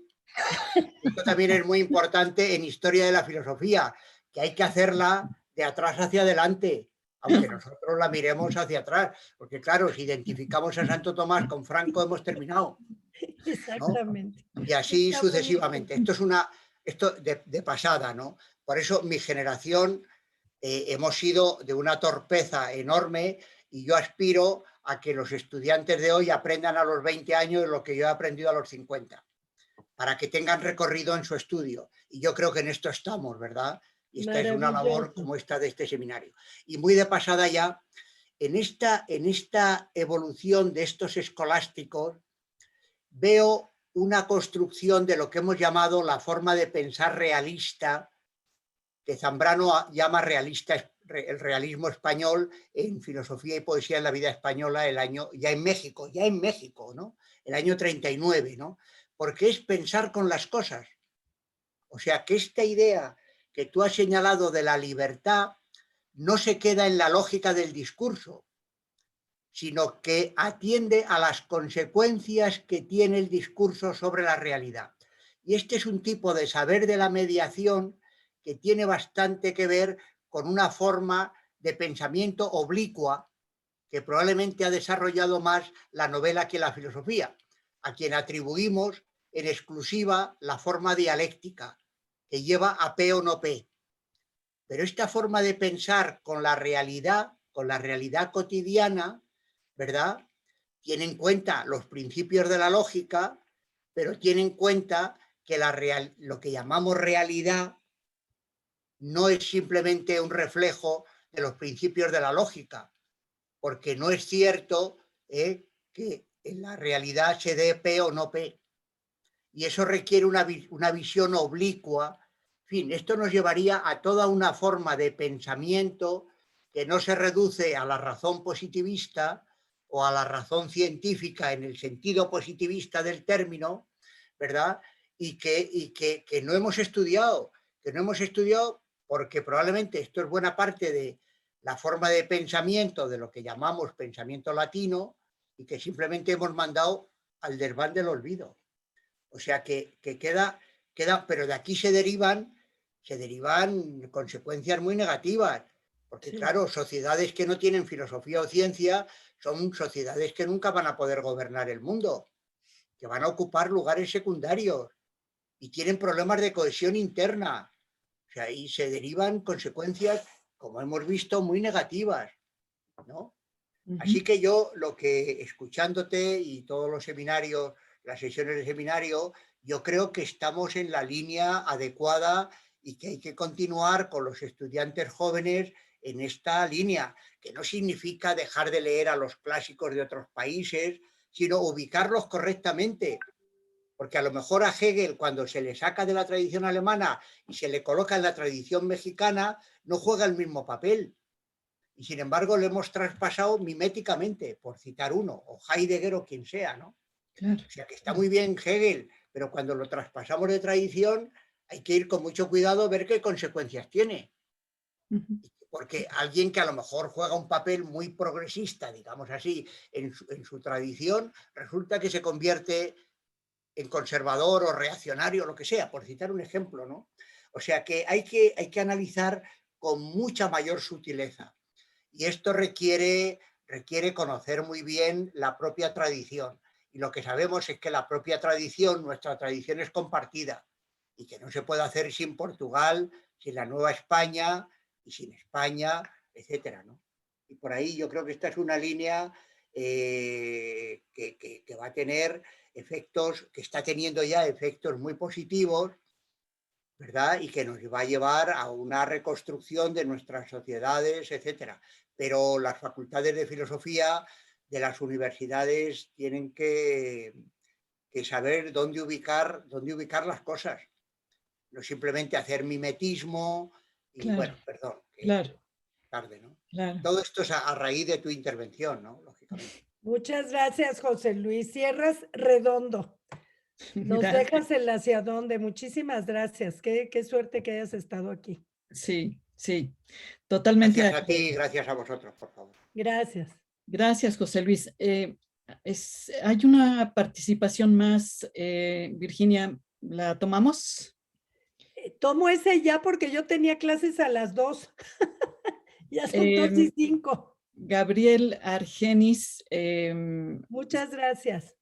Esto también es muy importante en historia de la filosofía, que hay que hacerla de atrás hacia adelante, aunque nosotros la miremos hacia atrás, porque claro, si identificamos a Santo Tomás con Franco hemos terminado, ¿no? Exactamente. Y así Está sucesivamente. bonito. Esto de pasada, ¿no? Por eso mi generación hemos sido de una torpeza enorme y yo aspiro a que los estudiantes de hoy aprendan a los 20 años lo que yo he aprendido a los 50, para que tengan recorrido en su estudio. Y yo creo que en esto estamos, ¿verdad? Y esta es una labor como esta de este seminario. Y muy de pasada ya, en esta evolución de estos escolásticos, veo una construcción de lo que hemos llamado la forma de pensar realista, que Zambrano llama realista, el realismo español en filosofía y poesía en la vida española, ya en México, ¿no? El año 39, ¿no? Porque es pensar con las cosas. O sea, que esta idea que tú has señalado de la libertad no se queda en la lógica del discurso, sino que atiende a las consecuencias que tiene el discurso sobre la realidad. Y este es un tipo de saber de la mediación que tiene bastante que ver con una forma de pensamiento oblicua que probablemente ha desarrollado más la novela que la filosofía, a quien atribuimos en exclusiva la forma dialéctica, que lleva a P o no P. Pero esta forma de pensar con la realidad cotidiana, ¿verdad? Tiene en cuenta los principios de la lógica, pero tiene en cuenta que lo que llamamos realidad no es simplemente un reflejo de los principios de la lógica, porque no es cierto que en la realidad se dé P o no P. Y eso requiere una visión oblicua. En fin, esto nos llevaría a toda una forma de pensamiento que no se reduce a la razón positivista o a la razón científica en el sentido positivista del término, ¿verdad? Y que no hemos estudiado, porque probablemente esto es buena parte de la forma de pensamiento de lo que llamamos pensamiento latino y que simplemente hemos mandado al desván del olvido. O sea que queda, pero de aquí se derivan consecuencias muy negativas, porque Sí. claro, sociedades que no tienen filosofía o ciencia son sociedades que nunca van a poder gobernar el mundo, que van a ocupar lugares secundarios y tienen problemas de cohesión interna. O sea, y se derivan consecuencias, como hemos visto, muy negativas, ¿no? Así que yo, escuchándote y todos los seminarios, las sesiones de seminario, yo creo que estamos en la línea adecuada y que hay que continuar con los estudiantes jóvenes en esta línea, que no significa dejar de leer a los clásicos de otros países, sino ubicarlos correctamente. Porque a lo mejor a Hegel, cuando se le saca de la tradición alemana y se le coloca en la tradición mexicana, no juega el mismo papel. Y sin embargo lo hemos traspasado miméticamente, por citar uno, o Heidegger o quien sea, ¿no? Claro. O sea que está muy bien Hegel, pero cuando lo traspasamos de tradición hay que ir con mucho cuidado a ver qué consecuencias tiene. Porque alguien que a lo mejor juega un papel muy progresista, digamos así, en su tradición, resulta que se convierte en conservador o reaccionario, lo que sea, por citar un ejemplo, ¿no? O sea que hay que analizar con mucha mayor sutileza. Y esto requiere conocer muy bien la propia tradición. Y lo que sabemos es que la propia tradición, nuestra tradición es compartida y que no se puede hacer sin Portugal, sin la Nueva España y sin España, etcétera, ¿no? Y por ahí yo creo que esta es una línea que va a tener efectos, que está teniendo ya efectos muy positivos, ¿verdad? Y que nos va a llevar a una reconstrucción de nuestras sociedades, etcétera. Pero las facultades de filosofía de las universidades tienen que saber dónde ubicar las cosas. No simplemente hacer mimetismo y, Claro, bueno, perdón, claro, tarde, ¿no? claro. Todo esto es a raíz de tu intervención, ¿no? Lógicamente. Muchas gracias, José Luis. Cierras redondo. Nos Gracias. dejas el hacia dónde. Muchísimas gracias. Qué suerte que hayas estado aquí. Sí, sí, totalmente de Gracias a ti y acuerdo. gracias a vosotros, por favor. Gracias. Gracias, José Luis. Hay una participación más, Virginia, ¿la tomamos? Tomo ese ya porque yo tenía clases a las 2. Ya son 2:05. Gabriel Argenis, Muchas gracias.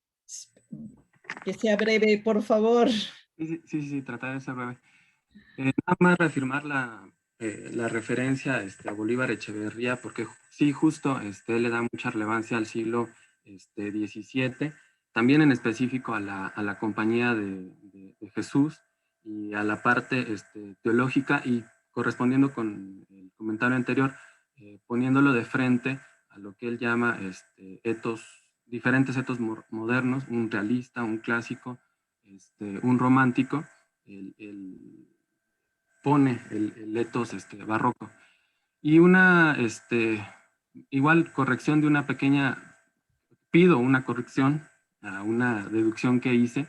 que sea breve, por favor. Sí, trataré de ser breve. Nada más reafirmar la referencia a Bolívar Echeverría, porque sí, justo él le da mucha relevancia al siglo XVII, también en específico a la compañía de Jesús y a la parte teológica, y correspondiendo con el comentario anterior, poniéndolo de frente a lo que él llama diferentes etos modernos, un realista, un clásico, un romántico. Pone el etos barroco. Y una igual corrección de una pequeña, pido una corrección a una deducción que hice.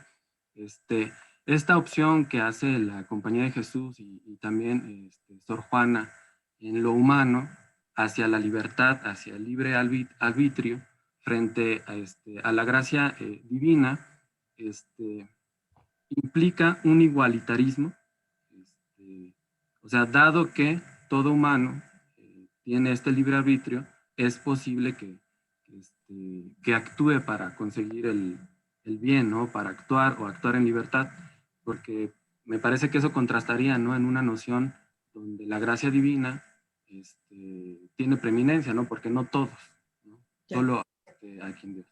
Esta opción que hace la Compañía de Jesús y también Sor Juana en lo humano hacia la libertad, hacia el libre arbitrio, frente a la gracia divina, implica un igualitarismo, o sea, dado que todo humano tiene este libre arbitrio, es posible que actúe para conseguir el bien, ¿no? Para actuar o actuar en libertad, porque me parece que eso contrastaría, ¿no? En una noción donde la gracia divina tiene preeminencia, ¿no? Porque no todos, ¿no? Solo hay quien Dios.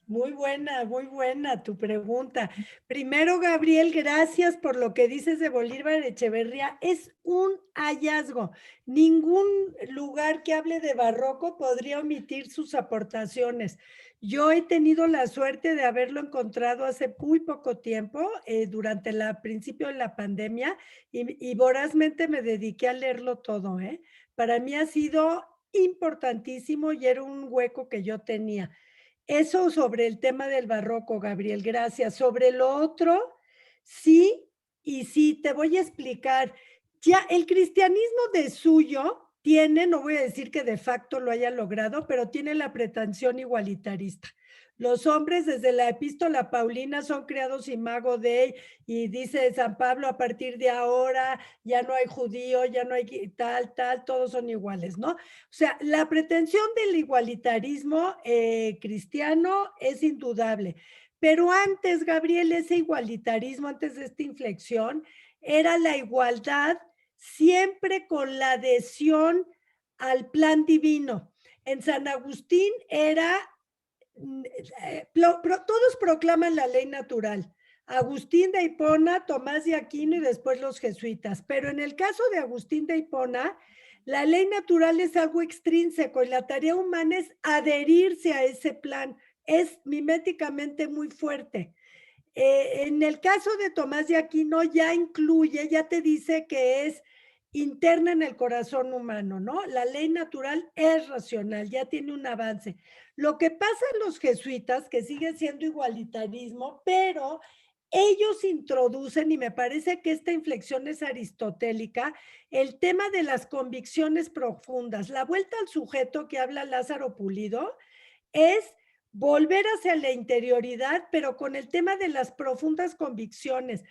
Muy buena tu pregunta. Primero, Gabriel, gracias por lo que dices de Bolívar Echeverría. Es un hallazgo. Ningún lugar que hable de barroco podría omitir sus aportaciones. Yo he tenido la suerte de haberlo encontrado hace muy poco tiempo, durante el principio de la pandemia, y vorazmente me dediqué a leerlo todo. Para mí ha sido importantísimo y era un hueco que yo tenía. Eso sobre el tema del barroco, Gabriel, gracias. Sobre lo otro, sí, y sí, te voy a explicar. Ya el cristianismo de suyo tiene, no voy a decir que de facto lo haya logrado, pero tiene la pretensión igualitarista. Los hombres desde la epístola paulina son creados imago Dei, y dice San Pablo, a partir de ahora ya no hay judío, ya no hay tal, todos son iguales, ¿no? O sea, la pretensión del igualitarismo cristiano es indudable, pero antes, Gabriel, ese igualitarismo, antes de esta inflexión, era la igualdad siempre con la adhesión al plan divino. En San Agustín era, todos proclaman la ley natural. Agustín de Hipona, Tomás de Aquino y después los jesuitas. Pero en el caso de Agustín de Hipona, la ley natural es algo extrínseco y la tarea humana es adherirse a ese plan. Es miméticamente muy fuerte. En el caso de Tomás de Aquino ya incluye, ya te dice que es interna en el corazón humano, ¿no? La ley natural es racional, ya tiene un avance. Lo que pasa en los jesuitas, que sigue siendo igualitarismo, pero ellos introducen, y me parece que esta inflexión es aristotélica, el tema de las convicciones profundas. La vuelta al sujeto que habla Lázaro Pulido es volver hacia la interioridad, pero con el tema de las profundas convicciones.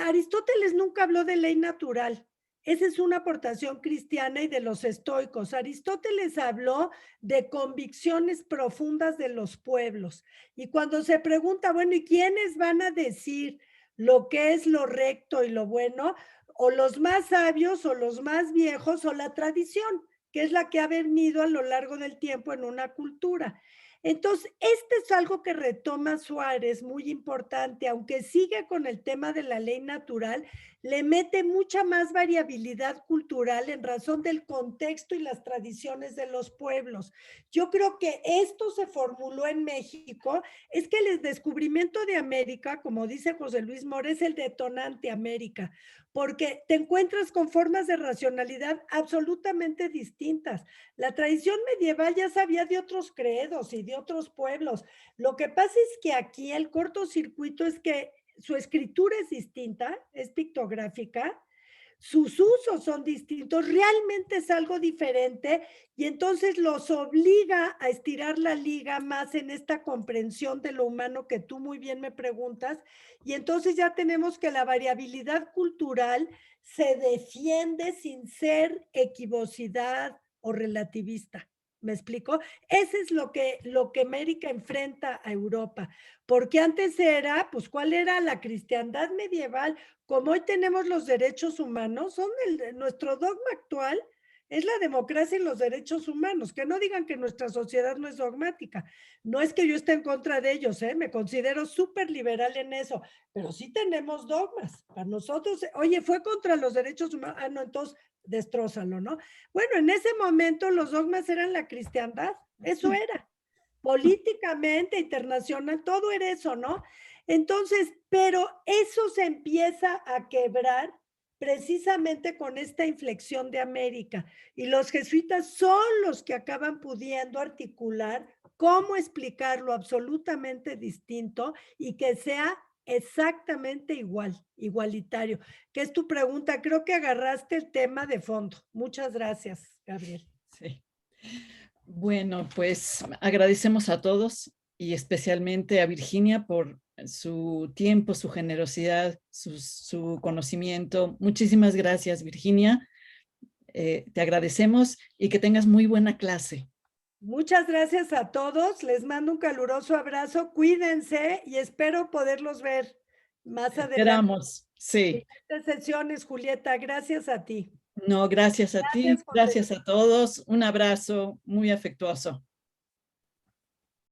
Aristóteles nunca habló de ley natural. Esa es una aportación cristiana y de los estoicos. Aristóteles habló de convicciones profundas de los pueblos. Y cuando se pregunta, bueno, ¿y quiénes van a decir lo que es lo recto y lo bueno? O los más sabios, o los más viejos, o la tradición, que es la que ha venido a lo largo del tiempo en una cultura. Entonces, este es algo que retoma Suárez, muy importante, aunque sigue con el tema de la ley natural, le mete mucha más variabilidad cultural en razón del contexto y las tradiciones de los pueblos. Yo creo que esto se formuló en México, es que el descubrimiento de América, como dice José Luis Mora, es el detonante América, porque te encuentras con formas de racionalidad absolutamente distintas. La tradición medieval ya sabía de otros credos y de otros pueblos. Lo que pasa es que aquí el cortocircuito es que su escritura es distinta, es pictográfica, sus usos son distintos, realmente es algo diferente y entonces los obliga a estirar la liga más en esta comprensión de lo humano que tú muy bien me preguntas, y entonces ya tenemos que la variabilidad cultural se defiende sin ser equivocidad o relativista. ¿Me explico? Ese es lo que América enfrenta a Europa, porque antes era, pues, ¿cuál era la cristiandad medieval? Como hoy tenemos los derechos humanos, nuestro dogma actual es la democracia y los derechos humanos. Que no digan que nuestra sociedad no es dogmática. No es que yo esté en contra de ellos, me considero súper liberal en eso, pero sí tenemos dogmas. Para nosotros, oye, fue contra los derechos humanos, no, entonces destrózalo, ¿no? Bueno, en ese momento los dogmas eran la cristiandad, eso era. Políticamente, internacional, todo era eso, ¿no? Entonces, pero eso se empieza a quebrar precisamente con esta inflexión de América. Y los jesuitas son los que acaban pudiendo articular cómo explicarlo absolutamente distinto y que sea exactamente igualitario. ¿Qué es tu pregunta? Creo que agarraste el tema de fondo. Muchas gracias, Gabriel. Sí. Bueno, pues agradecemos a todos y especialmente a Virginia por su tiempo, su generosidad, su conocimiento. Muchísimas gracias, Virginia. Te agradecemos y que tengas muy buena clase. Muchas gracias a todos. Les mando un caluroso abrazo. Cuídense y espero poderlos ver más adelante. Esperamos, sí. Siguientes sesiones, Julieta. Gracias a ti. No, gracias a ti, Gracias, José. gracias a todos. Un abrazo muy afectuoso.